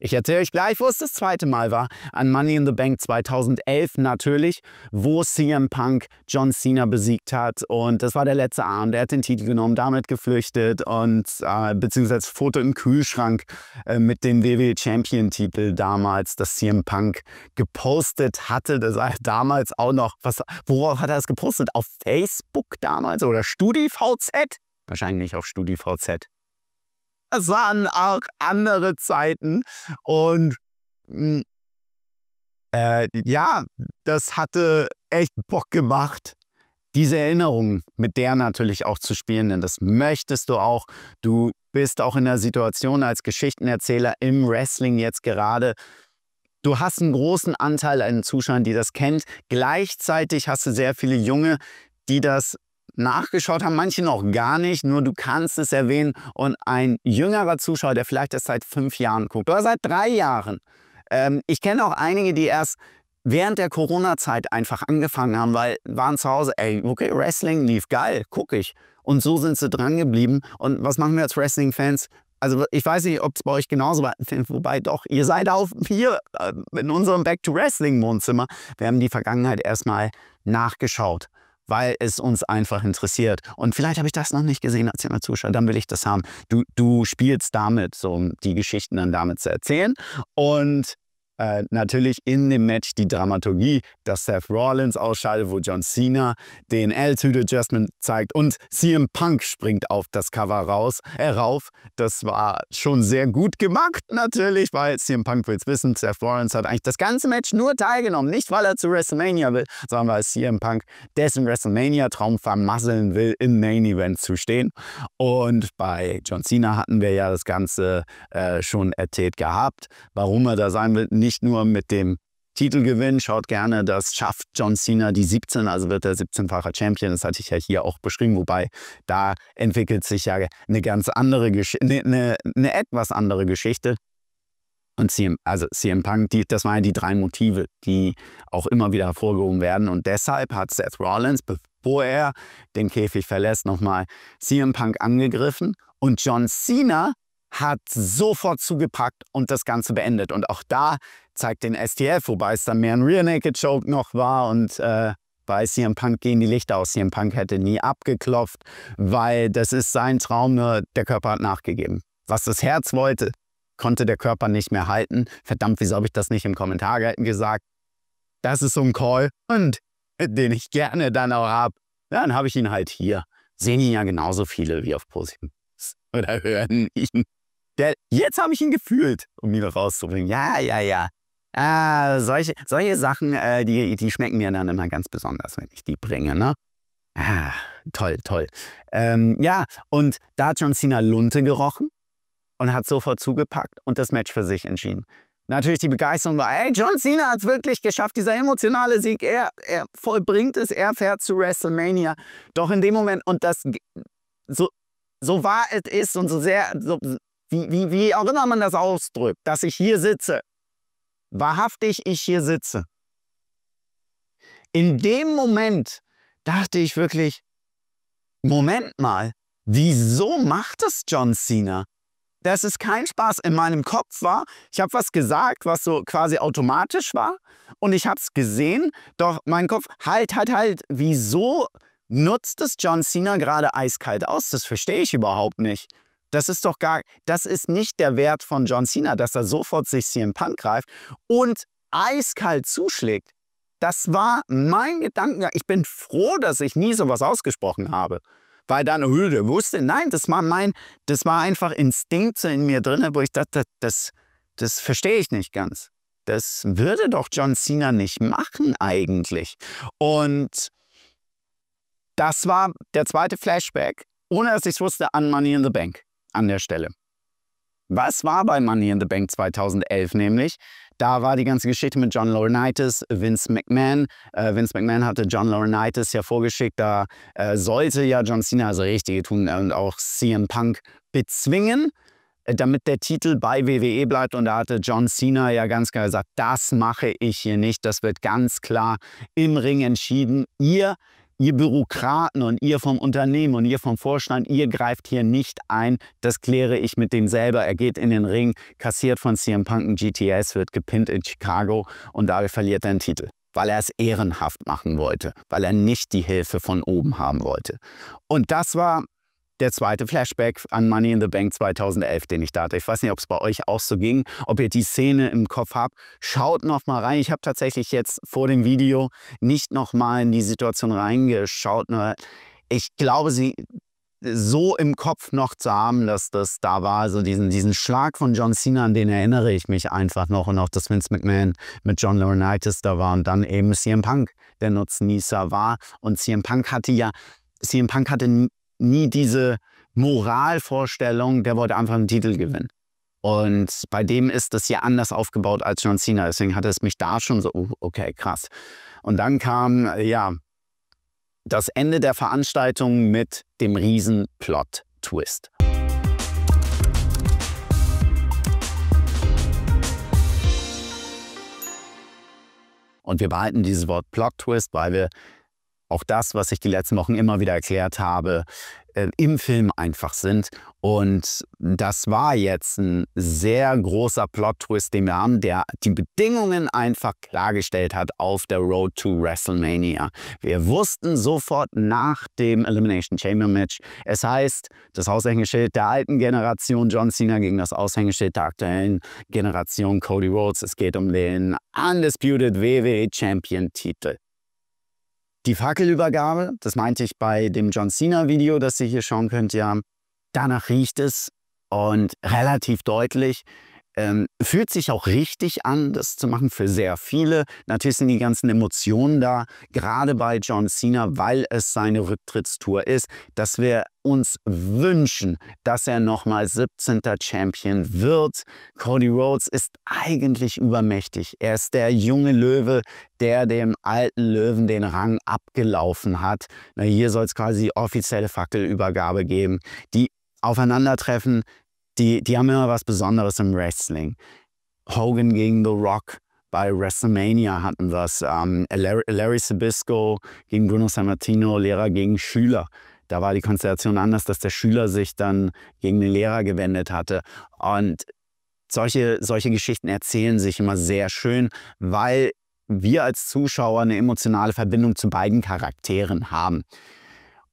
Ich erzähle euch gleich, wo es das zweite Mal war, an Money in the Bank 2011 natürlich, wo CM Punk John Cena besiegt hat und das war der letzte Abend, er hat den Titel genommen, damit geflüchtet und beziehungsweise Foto im Kühlschrank mit dem WWE Champion Titel damals, das CM Punk gepostet hatte, das war damals auch noch, worauf hat er das gepostet? Auf Facebook damals oder StudiVZ? Wahrscheinlich nicht auf StudiVZ. Das waren auch andere Zeiten und ja, das hatte echt Bock gemacht, diese Erinnerung mit der natürlich auch zu spielen, denn das möchtest du auch. Du bist auch in der Situation als Geschichtenerzähler im Wrestling jetzt gerade. Du hast einen großen Anteil an Zuschauern, die das kennt. Gleichzeitig hast du sehr viele Junge, die das nachgeschaut haben, manche noch gar nicht, nur du kannst es erwähnen und ein jüngerer Zuschauer, der vielleicht erst seit 5 Jahren guckt oder seit 3 Jahren. Ich kenne auch einige, die erst während der Corona-Zeit einfach angefangen haben, weil waren zu Hause, ey, okay, Wrestling lief geil, gucke ich. Und so sind sie dran geblieben. Und was machen wir als Wrestling-Fans? Also ich weiß nicht, ob es bei euch genauso war, wobei doch, ihr seid hier in unserem Back-to-Wrestling-Wohnzimmer. Wir haben die Vergangenheit erstmal nachgeschaut, weil es uns einfach interessiert. Und vielleicht habe ich das noch nicht gesehen als junger Zuschauer, dann will ich das haben. Du spielst damit, so um die Geschichten dann damit zu erzählen. Und natürlich in dem Match die Dramaturgie, dass Seth Rollins ausscheidet, wo John Cena den Attitude Adjustment zeigt und CM Punk springt auf das Cover rauf. Das war schon sehr gut gemacht natürlich, weil CM Punk will es wissen, Seth Rollins hat eigentlich das ganze Match nur teilgenommen. Nicht, weil er zu WrestleMania will, sondern weil CM Punk dessen WrestleMania-Traum vermasseln will, im Main Event zu stehen. Und bei John Cena hatten wir ja das Ganze schon erzählt gehabt, warum er da sein will. Nicht nur mit dem Titelgewinn, schaut gerne, das schafft John Cena die 17, also wird er 17-facher Champion, das hatte ich ja hier auch beschrieben, wobei da entwickelt sich ja eine ganz andere Geschichte, eine etwas andere Geschichte. Und CM Punk, das waren ja die 3 Motive, die auch immer wieder hervorgehoben werden und deshalb hat Seth Rollins, bevor er den Käfig verlässt, nochmal CM Punk angegriffen und John Cena hat sofort zugepackt und das Ganze beendet. Und auch da zeigt den STF, wobei es dann mehr ein Rear Naked Choke noch war und bei CM Punk gehen die Lichter aus. CM Punk hätte nie abgeklopft, weil das ist sein Traum, nur der Körper hat nachgegeben. Was das Herz wollte, konnte der Körper nicht mehr halten. Verdammt, wieso habe ich das nicht im Kommentar gesagt? Das ist so ein Call, und den ich gerne dann auch habe. Ja, dann habe ich ihn halt hier. Sehen ihn ja genauso viele wie auf ProSieben. Oder hören ihn. Jetzt habe ich ihn gefühlt, um ihn rauszubringen. Ja. Solche Sachen, die schmecken mir dann immer ganz besonders, wenn ich die bringe, ne? Toll. Ja, und da hat John Cena Lunte gerochen und hat sofort zugepackt und das Match für sich entschieden. Natürlich die Begeisterung war, hey, John Cena hat es wirklich geschafft, dieser emotionale Sieg, er vollbringt es, er fährt zu WrestleMania. Doch in dem Moment, und das so wahr es ist und so sehr, wie auch immer man das ausdrückt, dass ich hier sitze, wahrhaftig ich hier sitze. In dem Moment dachte ich wirklich, Moment mal, wieso macht das John Cena? Das ist kein Spaß. In meinem Kopf war, ich habe was gesagt, was so quasi automatisch war und ich habe es gesehen, doch mein Kopf, halt, wieso nutzt es John Cena gerade eiskalt aus? Das verstehe ich überhaupt nicht. Das ist nicht der Wert von John Cena, dass er sofort sich CM Punk greift und eiskalt zuschlägt. Das war mein Gedankengang. Ich bin froh, dass ich nie sowas ausgesprochen habe. Weil dann, der wusste, nein, das war einfach Instinkt in mir drin, wo ich dachte, das verstehe ich nicht ganz. Das würde doch John Cena nicht machen eigentlich. Und das war der zweite Flashback, ohne dass ich es wusste, an Money in the Bank an der Stelle. Was war bei Money in the Bank 2011 nämlich? Da war die ganze Geschichte mit John Laurinaitis, Vince McMahon. Vince McMahon hatte John Laurinaitis ja vorgeschickt, da sollte ja John Cena also Richtige tun und auch CM Punk bezwingen, damit der Titel bei WWE bleibt. Und da hatte John Cena ja ganz klar gesagt, das mache ich hier nicht. Das wird ganz klar im Ring entschieden. Ihr Bürokraten und ihr vom Unternehmen und ihr vom Vorstand, ihr greift hier nicht ein. Das kläre ich mit dem selber. Er geht in den Ring, kassiert von CM Punk ein GTS, wird gepinnt in Chicago und da verliert er den Titel. Weil er es ehrenhaft machen wollte, weil er nicht die Hilfe von oben haben wollte. Und das war der zweite Flashback an Money in the Bank 2011, den ich da hatte. Ich weiß nicht, ob es bei euch auch so ging, ob ihr die Szene im Kopf habt. Schaut noch mal rein. Ich habe tatsächlich jetzt vor dem Video nicht noch mal in die Situation reingeschaut. Nur ich glaube, sie so im Kopf noch zu haben, dass das da war. Also diesen Schlag von John Cena, an den erinnere ich mich einfach noch. Und auch, dass Vince McMahon mit John Laurinaitis da war und dann eben CM Punk der Nutznießer war. Und CM Punk hatte nie diese Moralvorstellung, der wollte einfach einen Titel gewinnen. Und bei dem ist das hier anders aufgebaut als John Cena. Deswegen hatte es mich da schon so, okay, krass. Und dann kam, ja, das Ende der Veranstaltung mit dem riesen Plot-Twist. Und wir behalten dieses Wort Plot-Twist, weil wir auch das, was ich die letzten Wochen immer wieder erklärt habe, im Film einfach sind. Und das war jetzt ein sehr großer Plot-Twist, den wir haben, der die Bedingungen einfach klargestellt hat auf der Road to WrestleMania. Wir wussten sofort nach dem Elimination Chamber Match, es heißt, das Aushängeschild der alten Generation John Cena gegen das Aushängeschild der aktuellen Generation Cody Rhodes. Es geht um den Undisputed WWE Champion Titel. Die Fackelübergabe, das meinte ich bei dem John Cena Video, das ihr hier schauen könnt, ja, danach riecht es und relativ deutlich. Fühlt sich auch richtig an, das zu machen für sehr viele. Natürlich sind die ganzen Emotionen da, gerade bei John Cena, weil es seine Rücktrittstour ist, dass wir uns wünschen, dass er nochmal 17. Champion wird. Cody Rhodes ist eigentlich übermächtig. Er ist der junge Löwe, der dem alten Löwen den Rang abgelaufen hat. Na, hier soll es quasi offizielle Fackelübergabe geben. Die Aufeinandertreffen, die haben immer was Besonderes im Wrestling. Hogan gegen The Rock, bei WrestleMania hatten wir es. Larry Zbyszko gegen Bruno Sammartino, Lehrer gegen Schüler. Da war die Konstellation anders, dass der Schüler sich dann gegen den Lehrer gewendet hatte. Und solche Geschichten erzählen sich immer sehr schön, weil wir als Zuschauer eine emotionale Verbindung zu beiden Charakteren haben.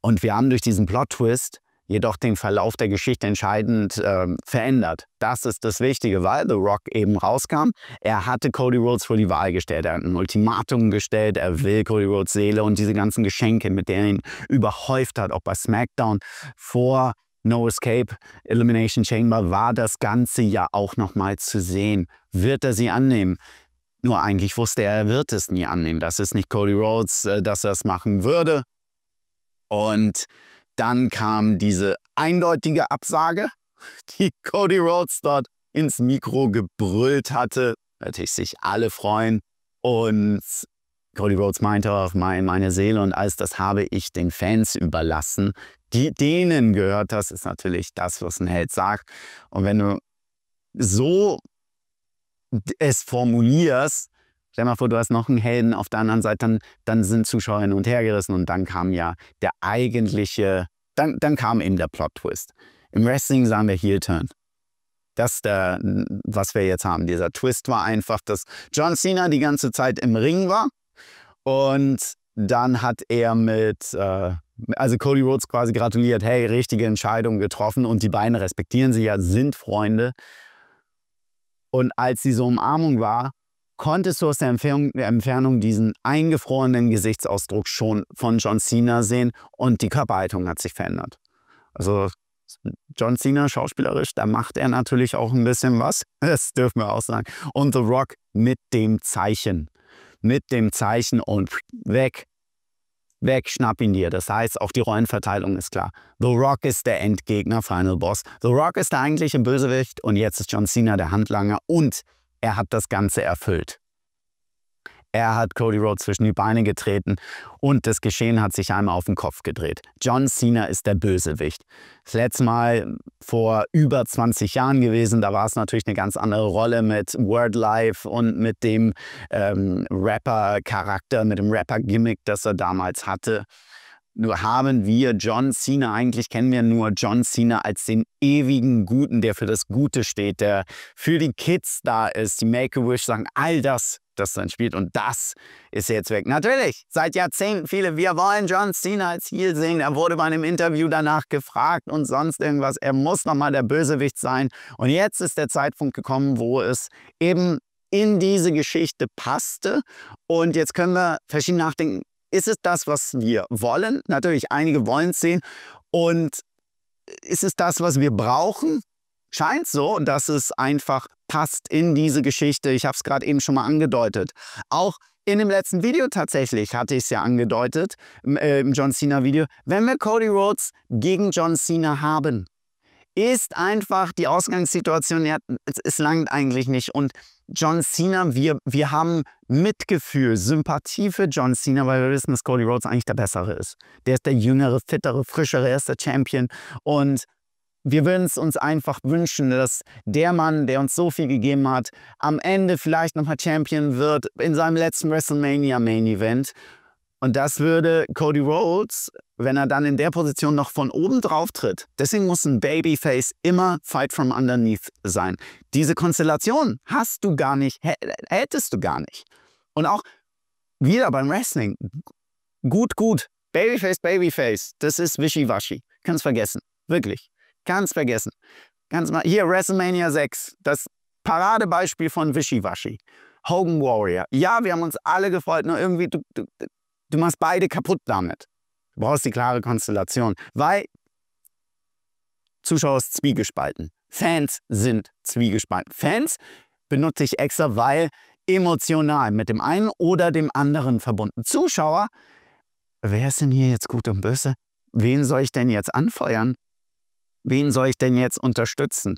Und wir haben durch diesen Plot-Twist jedoch den Verlauf der Geschichte entscheidend verändert. Das ist das Wichtige, weil The Rock eben rauskam. Er hatte Cody Rhodes vor die Wahl gestellt. Er hat ein Ultimatum gestellt. Er will Cody Rhodes Seele und diese ganzen Geschenke, mit denen er ihn überhäuft hat, auch bei SmackDown vor No Escape Elimination Chamber, war das Ganze ja auch nochmal zu sehen. Wird er sie annehmen? Nur eigentlich wusste er wird es nie annehmen. Das ist nicht Cody Rhodes, dass er es machen würde. Und dann kam diese eindeutige Absage, die Cody Rhodes dort ins Mikro gebrüllt hatte. Natürlich sich alle freuen. Und Cody Rhodes meinte auch, meine Seele und alles, das habe ich den Fans überlassen. Denen gehört das, ist natürlich das, was ein Held sagt. Und wenn du so es formulierst, stell dir mal vor, du hast noch einen Helden auf der anderen Seite, dann sind Zuschauer hin und her gerissen und dann kam ja der eigentliche, dann kam eben der Plot-Twist. Im Wrestling sagen wir Heel-Turn. Das ist was wir jetzt haben. Dieser Twist war einfach, dass John Cena die ganze Zeit im Ring war und dann hat er also Cody Rhodes quasi gratuliert, hey, richtige Entscheidung getroffen und die beiden respektieren sie ja, sind Freunde. Und als diese Umarmung war, konntest du aus der Entfernung diesen eingefrorenen Gesichtsausdruck schon von John Cena sehen und die Körperhaltung hat sich verändert. Also John Cena schauspielerisch, da macht er natürlich auch ein bisschen was, das dürfen wir auch sagen. Und The Rock mit dem Zeichen und weg, schnapp ihn dir. Das heißt, auch die Rollenverteilung ist klar. The Rock ist der Endgegner, Final Boss. The Rock ist der eigentliche Bösewicht und jetzt ist John Cena der Handlanger und er hat das Ganze erfüllt. Er hat Cody Rhodes zwischen die Beine getreten und das Geschehen hat sich einmal auf den Kopf gedreht. John Cena ist der Bösewicht. Das letzte Mal vor über 20 Jahren gewesen, da war es natürlich eine ganz andere Rolle mit Word Life und mit dem Rapper-Charakter, mit dem Rapper-Gimmick, das er damals hatte. Nur haben wir John Cena, eigentlich kennen wir nur John Cena als den ewigen Guten, der für das Gute steht, der für die Kids da ist, die Make-A-Wish sagen, all das dann spielt und das ist jetzt weg. Natürlich, seit Jahrzehnten viele, wir wollen John Cena als Heel sehen. Er wurde bei einem Interview danach gefragt und sonst irgendwas. Er muss nochmal der Bösewicht sein. Und jetzt ist der Zeitpunkt gekommen, wo es eben in diese Geschichte passte. Und jetzt können wir verschieden nachdenken, ist es das, was wir wollen? Natürlich, einige wollen es sehen. Und ist es das, was wir brauchen? Scheint so, dass es einfach passt in diese Geschichte. Ich habe es gerade eben schon mal angedeutet. Auch in dem letzten Video tatsächlich hatte ich es ja angedeutet, im John Cena Video. Wenn wir Cody Rhodes gegen John Cena haben, ist einfach die Ausgangssituation, ja, es langt eigentlich nicht. Und John Cena, wir haben Mitgefühl, Sympathie für John Cena, weil wir wissen, dass Cody Rhodes eigentlich der Bessere ist. Der ist der jüngere, fittere, frischere, er ist der Champion. Und wir würden es uns einfach wünschen, dass der Mann, der uns so viel gegeben hat, am Ende vielleicht nochmal Champion wird in seinem letzten WrestleMania Main Event. Und das würde Cody Rhodes, wenn er dann in der Position noch von oben drauf tritt. Deswegen muss ein Babyface immer Fight from Underneath sein. Diese Konstellation hast du gar nicht, hättest du gar nicht. Und auch wieder beim Wrestling. Gut. Babyface. Das ist wischiwaschi. Kannst vergessen. Wirklich. Kannst vergessen. Hier WrestleMania 6. Das Paradebeispiel von wischiwaschi. Hogan Warrior. Ja, wir haben uns alle gefreut, nur irgendwie, du machst beide kaputt damit. Du brauchst die klare Konstellation, weil Zuschauer ist zwiegespalten. Fans sind zwiegespalten. Fans benutze ich extra, weil emotional mit dem einen oder dem anderen verbunden. Zuschauer, wer ist denn hier jetzt gut und böse? Wen soll ich denn jetzt anfeuern? Wen soll ich denn jetzt unterstützen?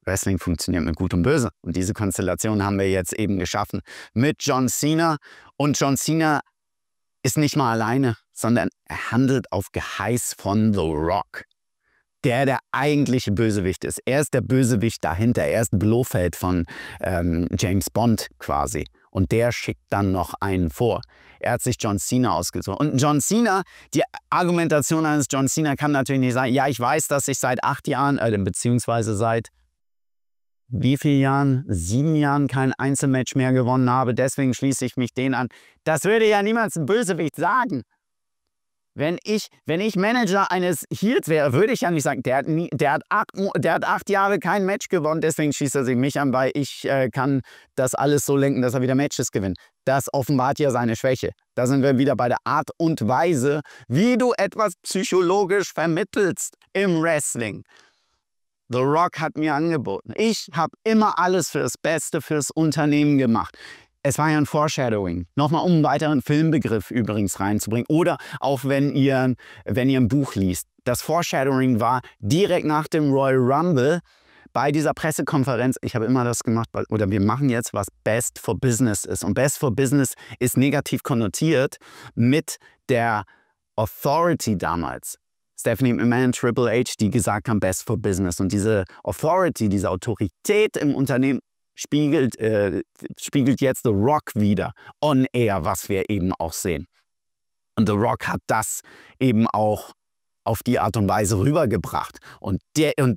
Wrestling funktioniert mit Gut und Böse. Und diese Konstellation haben wir jetzt eben geschaffen mit John Cena. Und John Cena ist nicht mal alleine, sondern er handelt auf Geheiß von The Rock. Der eigentliche Bösewicht ist. Er ist der Bösewicht dahinter. Er ist Blofeld von James Bond quasi. Und der schickt dann noch einen vor. Er hat sich John Cena ausgesucht. Und John Cena, die Argumentation eines John Cena kann natürlich nicht sein, ja, ich weiß, dass ich seit 8 Jahren, beziehungsweise seit wie vielen Jahren? 7 Jahren kein Einzelmatch mehr gewonnen habe, deswegen schließe ich mich denen an. Das würde ja niemals ein Bösewicht sagen. Wenn ich Manager eines Heels wäre, würde ich ja nicht sagen, der hat 8 Jahre kein Match gewonnen, deswegen schießt er sich mich an, weil ich kann das alles so lenken, dass er wieder Matches gewinnt. Das offenbart ja seine Schwäche. Da sind wir wieder bei der Art und Weise, wie du etwas psychologisch vermittelst im Wrestling. The Rock hat mir angeboten. Ich habe immer alles fürs Beste, fürs Unternehmen gemacht. Es war ja ein Foreshadowing. Nochmal, um einen weiteren Filmbegriff übrigens reinzubringen. Oder auch wenn ihr ein Buch liest. Das Foreshadowing war direkt nach dem Royal Rumble bei dieser Pressekonferenz. Ich habe immer das gemacht, oder wir machen jetzt, was Best for Business ist. Und Best for Business ist negativ konnotiert mit der Authority damals. Stephanie McMahon, Triple H, die gesagt haben, Best for Business. Und diese Authority, diese Autorität im Unternehmen spiegelt jetzt The Rock wieder on air, was wir eben auch sehen. Und The Rock hat das eben auch auf die Art und Weise rübergebracht. Und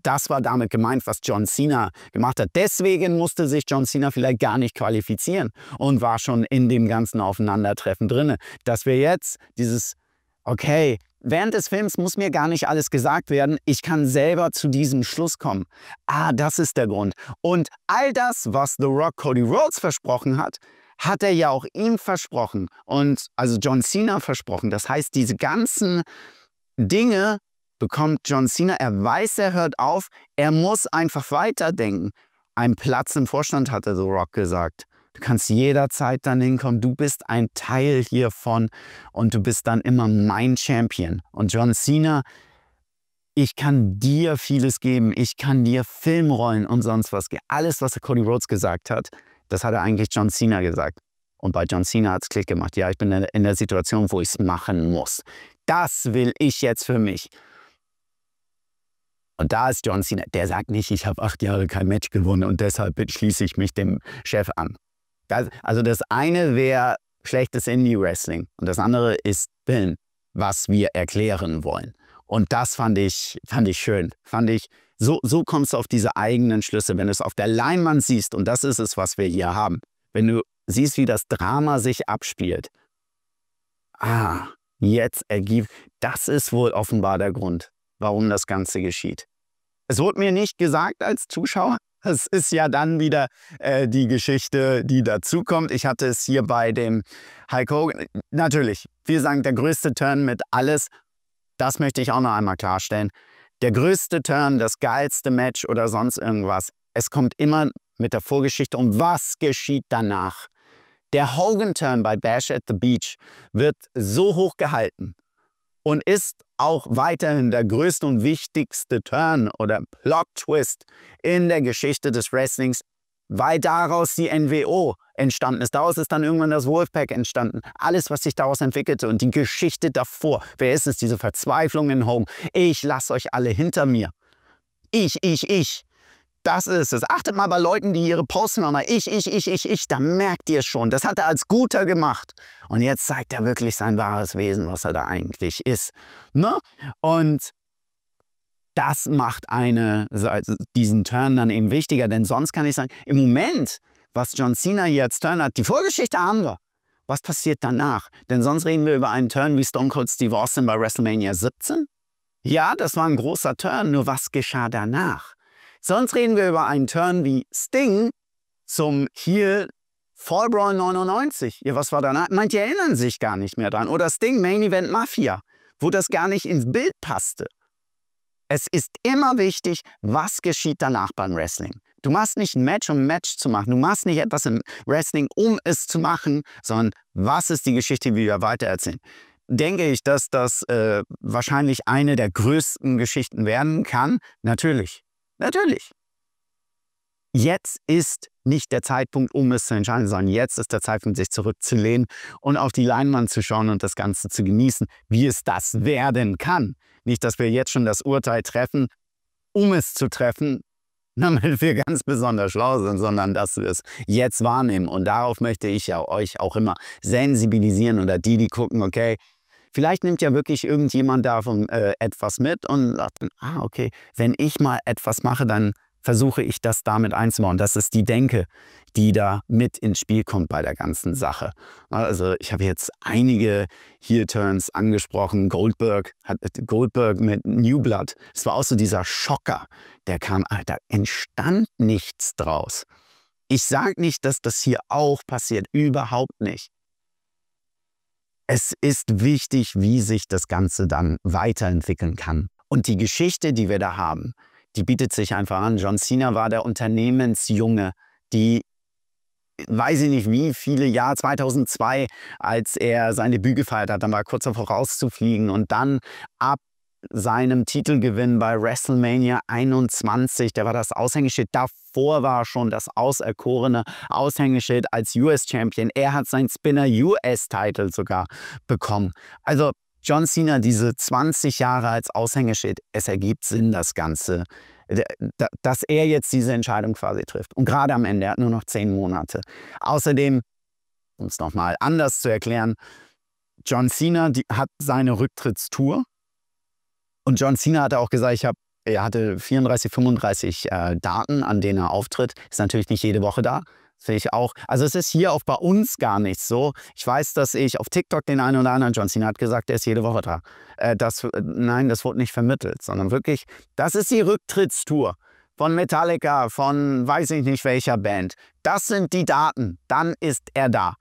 das war damit gemeint, was John Cena gemacht hat. Deswegen musste sich John Cena vielleicht gar nicht qualifizieren und war schon in dem ganzen Aufeinandertreffen drin. Dass wir jetzt dieses, okay, während des Films muss mir gar nicht alles gesagt werden. Ich kann selber zu diesem Schluss kommen. Ah, das ist der Grund. Und all das, was The Rock Cody Rhodes versprochen hat, hat er ja auch ihm versprochen. Und also John Cena versprochen. Das heißt, diese ganzen Dinge bekommt John Cena. Er weiß, er hört auf. Er muss einfach weiterdenken. Ein Platz im Vorstand, hatte The Rock gesagt. Du kannst jederzeit dann hinkommen. Du bist ein Teil hiervon und du bist dann immer mein Champion. Und John Cena, ich kann dir vieles geben. Ich kann dir Filmrollen und sonst was geben. Alles, was Cody Rhodes gesagt hat, das hat er eigentlich John Cena gesagt. Und bei John Cena hat es Klick gemacht. Ja, ich bin in der Situation, wo ich es machen muss. Das will ich jetzt für mich. Und da ist John Cena, der sagt nicht, ich habe 8 Jahre kein Match gewonnen und deshalb schließe ich mich dem Chef an. Also das eine wäre schlechtes Indie-Wrestling und das andere ist Film, was wir erklären wollen. Und das fand ich schön. So kommst du auf diese eigenen Schlüsse, wenn du es auf der Leinwand siehst. Und das ist es, was wir hier haben. Wenn du siehst, wie das Drama sich abspielt. Jetzt ergibt, das ist wohl offenbar der Grund, warum das Ganze geschieht. Es wurde mir nicht gesagt als Zuschauer. Es ist ja dann wieder die Geschichte, die dazukommt. Ich hatte es hier bei dem Hulk Hogan. Natürlich, wir sagen, der größte Turn mit alles. Das möchte ich auch noch einmal klarstellen. Der größte Turn, das geilste Match oder sonst irgendwas. Es kommt immer mit der Vorgeschichte. Und was geschieht danach? Der Hogan-Turn bei Bash at the Beach wird so hoch gehalten und ist auch weiterhin der größte und wichtigste Turn oder Plot-Twist in der Geschichte des Wrestlings, weil daraus die NWO entstanden ist. Daraus ist dann irgendwann das Wolfpack entstanden. Alles, was sich daraus entwickelte und die Geschichte davor. Wer ist es? Diese Verzweiflung in Hogan. Ich lasse euch alle hinter mir. Ich. Das ist es. Achtet mal bei Leuten, die ihre Posts machen. Ich. Da merkt ihr schon. Das hat er als Guter gemacht. Und jetzt zeigt er wirklich sein wahres Wesen, was er da eigentlich ist. Ne? Und das macht diesen Turn dann eben wichtiger. Denn sonst kann ich sagen, im Moment, was John Cena hier als Turn hat, die Vorgeschichte haben wir. Was passiert danach? Denn sonst reden wir über einen Turn wie Stone Cold Steve Austin bei WrestleMania 17. Ja, das war ein großer Turn, nur was geschah danach? Sonst reden wir über einen Turn wie Sting zum Heel Fall Brawl 99. Ja, was war danach? Manche erinnern sich gar nicht mehr dran. Oder Sting Main Event Mafia, wo das gar nicht ins Bild passte. Es ist immer wichtig, was geschieht danach beim Wrestling. Du machst nicht ein Match, um ein Match zu machen. Du machst nicht etwas im Wrestling, um es zu machen, sondern was ist die Geschichte, wie wir weitererzählen. Denke ich, dass das wahrscheinlich eine der größten Geschichten werden kann? Natürlich. Natürlich. Jetzt ist nicht der Zeitpunkt, um es zu entscheiden, sondern jetzt ist der Zeitpunkt, sich zurückzulehnen und auf die Leinwand zu schauen und das Ganze zu genießen, wie es das werden kann. Nicht, dass wir jetzt schon das Urteil treffen, um es zu treffen, damit wir ganz besonders schlau sind, sondern dass wir es jetzt wahrnehmen. Und darauf möchte ich ja euch auch immer sensibilisieren oder die gucken, okay, vielleicht nimmt ja wirklich irgendjemand davon etwas mit und sagt, okay, wenn ich mal etwas mache, dann versuche ich das damit einzubauen. Das ist die Denke, die da mit ins Spiel kommt bei der ganzen Sache. Also ich habe jetzt einige Heel-Turns angesprochen. Goldberg mit New Blood. Es war auch so dieser Schocker, der kam, da entstand nichts draus. Ich sage nicht, dass das hier auch passiert, überhaupt nicht. Es ist wichtig, wie sich das Ganze dann weiterentwickeln kann. Und die Geschichte, die wir da haben, die bietet sich einfach an. John Cena war der Unternehmensjunge, die, weiß ich nicht wie viele Jahre, 2002, als er sein Debüt gefeiert hat, dann war er kurz davor rauszufliegen und dann ab seinem Titelgewinn bei WrestleMania 21, der war das Aushängeschild, davor war schon das auserkorene Aushängeschild als US-Champion. Er hat seinen Spinner-US-Title sogar bekommen. Also John Cena, diese 20 Jahre als Aushängeschild, es ergibt Sinn, das Ganze, dass er jetzt diese Entscheidung quasi trifft. Und gerade am Ende, er hat nur noch 10 Monate. Außerdem, um es nochmal anders zu erklären, John Cena hat seine Rücktrittstour. Und John Cena hatte auch gesagt, er hatte 34, 35 Daten, an denen er auftritt. Ist natürlich nicht jede Woche da. Sehe ich auch. Also es ist hier auch bei uns gar nicht so. Ich weiß, dass ich auf TikTok den einen oder anderen, John Cena hat gesagt, er ist jede Woche da. Nein, das wurde nicht vermittelt, sondern wirklich, das ist die Rücktrittstour von Metallica, von weiß ich nicht welcher Band. Das sind die Daten. Dann ist er da.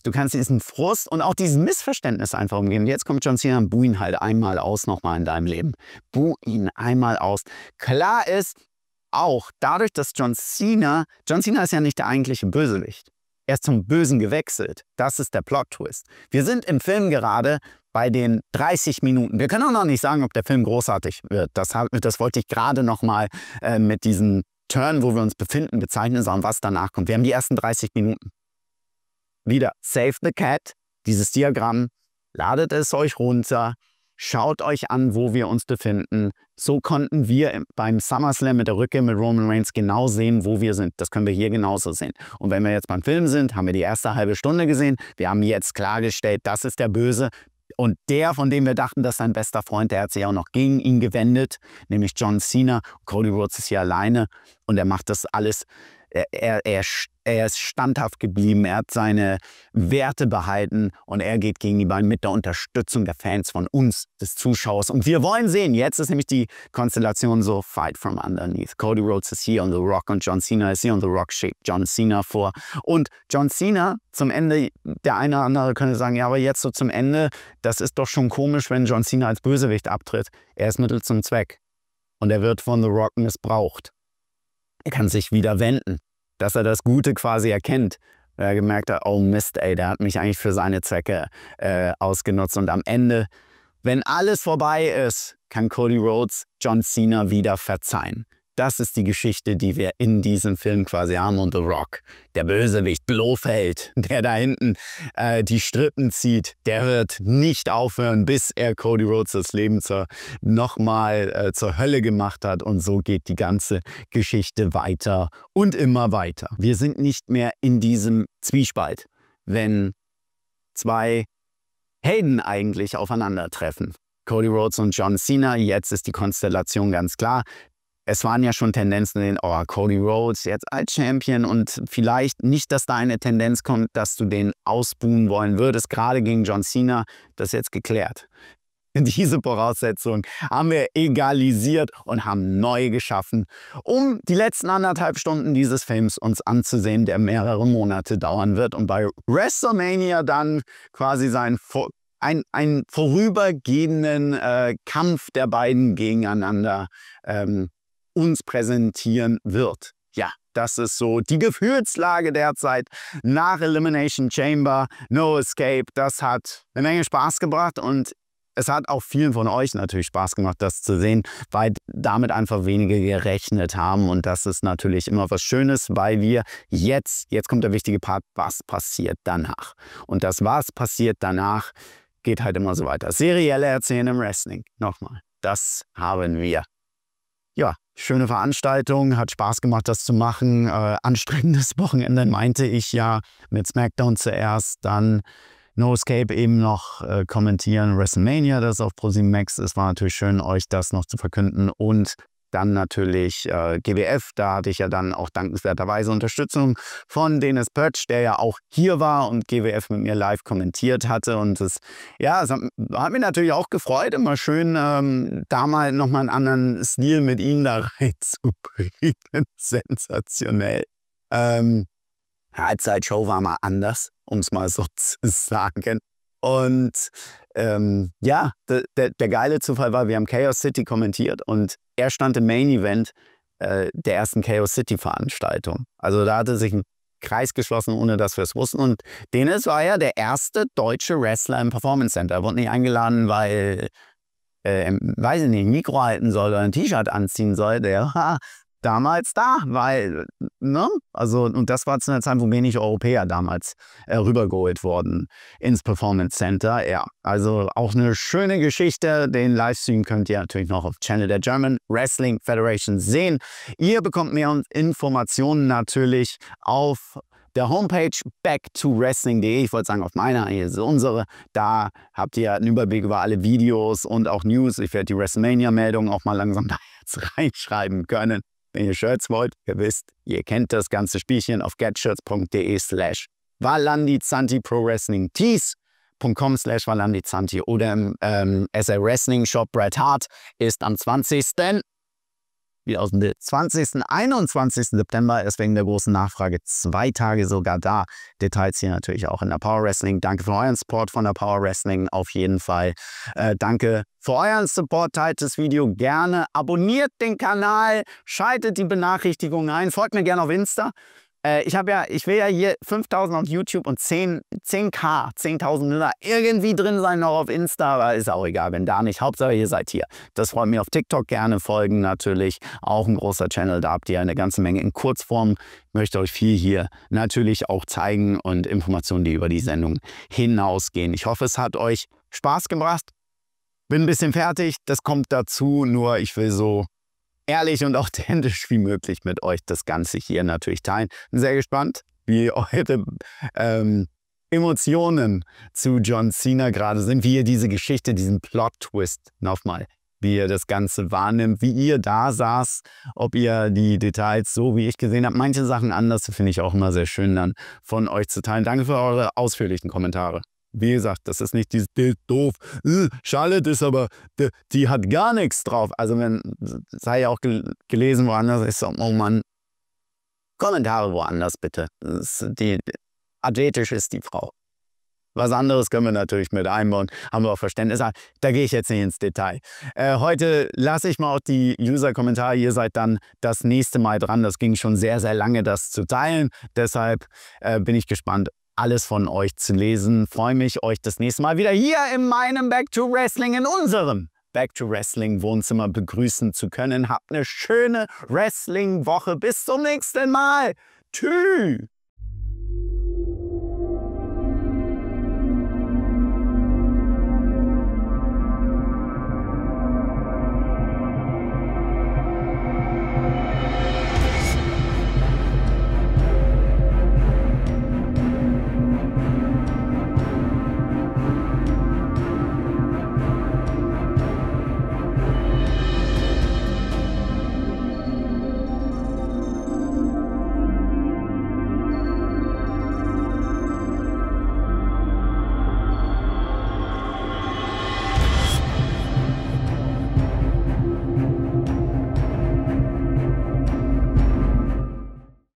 Du kannst diesen Frust und auch dieses Missverständnis einfach umgehen. Jetzt kommt John Cena und buh ihn halt einmal aus nochmal in deinem Leben. Buh ihn einmal aus. Klar ist, auch dadurch, dass John Cena ist ja nicht der eigentliche Bösewicht. Er ist zum Bösen gewechselt. Das ist der Plot-Twist. Wir sind im Film gerade bei den 30 Minuten. Wir können auch noch nicht sagen, ob der Film großartig wird. Das wollte ich gerade noch mal mit diesem Turn, wo wir uns befinden, bezeichnen, sondern was danach kommt. Wir haben die ersten 30 Minuten. Wieder Save the Cat, dieses Diagramm, ladet es euch runter. Schaut euch an, wo wir uns befinden. So konnten wir beim SummerSlam mit der Rückkehr mit Roman Reigns genau sehen, wo wir sind. Das können wir hier genauso sehen. Und wenn wir jetzt beim Film sind, haben wir die erste halbe Stunde gesehen. Wir haben jetzt klargestellt, das ist der Böse. Und der, von dem wir dachten, das ist sein bester Freund, der hat sich auch noch gegen ihn gewendet, nämlich John Cena. Cody Rhodes ist hier alleine und er macht das alles. Er ist standhaft geblieben, er hat seine Werte behalten und er geht gegen die beiden mit der Unterstützung der Fans von uns, des Zuschauers. Und wir wollen sehen, jetzt ist nämlich die Konstellation so, fight from underneath. Cody Rhodes ist hier on The Rock und John Cena ist hier on The Rock, schickt John Cena vor. Und John Cena zum Ende, der eine oder andere könnte sagen, ja, aber jetzt so zum Ende, das ist doch schon komisch, wenn John Cena als Bösewicht abtritt. Er ist Mittel zum Zweck und er wird von The Rock missbraucht. Er kann sich wieder wenden, dass er das Gute quasi erkennt. Er gemerkt hat, oh Mist, ey, der hat mich eigentlich für seine Zwecke ausgenutzt. Und am Ende, wenn alles vorbei ist, kann Cody Rhodes John Cena wieder verzeihen. Das ist die Geschichte, die wir in diesem Film quasi haben. Und The Rock, der Bösewicht, Blofeld, der da hinten die Strippen zieht, der wird nicht aufhören, bis er Cody Rhodes das Leben nochmal zur Hölle gemacht hat. Und so geht die ganze Geschichte weiter und immer weiter. Wir sind nicht mehr in diesem Zwiespalt, wenn zwei Helden eigentlich aufeinandertreffen. Cody Rhodes und John Cena, jetzt ist die Konstellation ganz klar. Es waren ja schon Tendenzen in, oh, Cody Rhodes jetzt als Champion und vielleicht nicht, dass da eine Tendenz kommt, dass du den ausbuhen wollen würdest, gerade gegen John Cena, das ist jetzt geklärt. Diese Voraussetzungen haben wir egalisiert und haben neu geschaffen, um die letzten 1,5 Stunden dieses Films uns anzusehen, der mehrere Monate dauern wird und bei WrestleMania dann quasi einen vorübergehenden Kampf der beiden gegeneinander uns präsentieren wird. Ja, das ist so die Gefühlslage derzeit nach Elimination Chamber, No Escape. Das hat eine Menge Spaß gebracht und es hat auch vielen von euch natürlich Spaß gemacht, das zu sehen, weil damit einfach wenige gerechnet haben. Und das ist natürlich immer was Schönes, weil wir jetzt kommt der wichtige Part, was passiert danach. Und das, was passiert danach, geht halt immer so weiter. Serielle Erzählen im Wrestling. Nochmal, das haben wir. Ja, schöne Veranstaltung, hat Spaß gemacht, das zu machen. Anstrengendes Wochenende, meinte ich ja, mit SmackDown zuerst, dann No Escape eben noch kommentieren, WrestleMania, das auf ProSieben Max ist. War natürlich schön, euch das noch zu verkünden. Und dann natürlich GWF, da hatte ich ja dann auch dankenswerterweise Unterstützung von Dennis Pötsch, der ja auch hier war und GWF mit mir live kommentiert hatte. Und das hat mich natürlich auch gefreut, immer schön da mal nochmal einen anderen Stil mit ihm da reinzubringen. Sensationell. Halbzeitshow war mal anders, um es mal so zu sagen. Und ja, der geile Zufall war, wir haben Chaos City kommentiert und er stand im Main Event der ersten Chaos City Veranstaltung. Also da hatte sich ein Kreis geschlossen, ohne dass wir es wussten. Und Dennis war ja der erste deutsche Wrestler im Performance Center. Er wurde nicht eingeladen, weil, weiß ich nicht, ein Mikro halten soll oder ein T-Shirt anziehen soll. Der war damals da, weil, ne? Also, und das war zu einer Zeit, wo wenig Europäer damals rübergeholt wurden ins Performance Center. Ja, also auch eine schöne Geschichte. Den Livestream könnt ihr natürlich noch auf Channel der German Wrestling Federation sehen. Ihr bekommt mehr Informationen natürlich auf der Homepage backtowrestling.de. Ich wollte sagen, auf meiner, hier ist unsere. Da habt ihr einen Überblick über alle Videos und auch News. Ich werde die WrestleMania-Meldung auch mal langsam da jetzt reinschreiben können. Wenn ihr Shirts wollt, ihr wisst, ihr kennt das ganze Spielchen auf getshirts.de/valandizanti Pro Wrestling tees.com/valandizanti oder im SA Wrestling Shop. Bret Hart ist am 20. 21. September ist wegen der großen Nachfrage 2 Tage sogar da. Details hier natürlich auch in der Power Wrestling. Danke für euren Support von der Power Wrestling auf jeden Fall. Danke für euren Support. Teilt das Video gerne. Abonniert den Kanal. Schaltet die Benachrichtigungen ein. Folgt mir gerne auf Insta. Ich will ja hier 5.000 auf YouTube und 10.000 irgendwie drin sein noch auf Insta, aber ist auch egal, wenn da nicht. Hauptsache ihr seid hier. Das freut mich. Auf TikTok gerne folgen natürlich. Auch ein großer Channel, da habt ihr eine ganze Menge in Kurzform. Ich möchte euch viel hier natürlich auch zeigen und Informationen, die über die Sendung hinausgehen. Ich hoffe, es hat euch Spaß gebracht. Bin ein bisschen fertig, das kommt dazu, nur ich will so ehrlich und authentisch wie möglich mit euch das Ganze hier natürlich teilen. Bin sehr gespannt, wie eure Emotionen zu John Cena gerade sind, wie ihr diese Geschichte, diesen Plot-Twist nochmal, wie ihr das Ganze wahrnimmt, wie ihr da saß, ob ihr die Details so, wie ich gesehen habe, manche Sachen anders, finde ich auch immer sehr schön dann von euch zu teilen. Danke für eure ausführlichen Kommentare. Wie gesagt, das ist nicht dieses Bild doof. Charlotte ist aber, die hat gar nichts drauf. Also wenn, sei ja auch gelesen woanders, ist so, oh Mann, Kommentare woanders bitte. Athletisch ist die Frau. Was anderes können wir natürlich mit einbauen, haben wir auch Verständnis. Da gehe ich jetzt nicht ins Detail. Heute lasse ich mal auch die User-Kommentare. Ihr seid dann das nächste Mal dran. Das ging schon sehr, sehr lange, das zu teilen. Deshalb bin ich gespannt, alles von euch zu lesen. Freue mich, euch das nächste Mal wieder hier in meinem Back to Wrestling, in unserem Back to Wrestling Wohnzimmer begrüßen zu können. Habt eine schöne Wrestling-Woche. Bis zum nächsten Mal. Tschüss.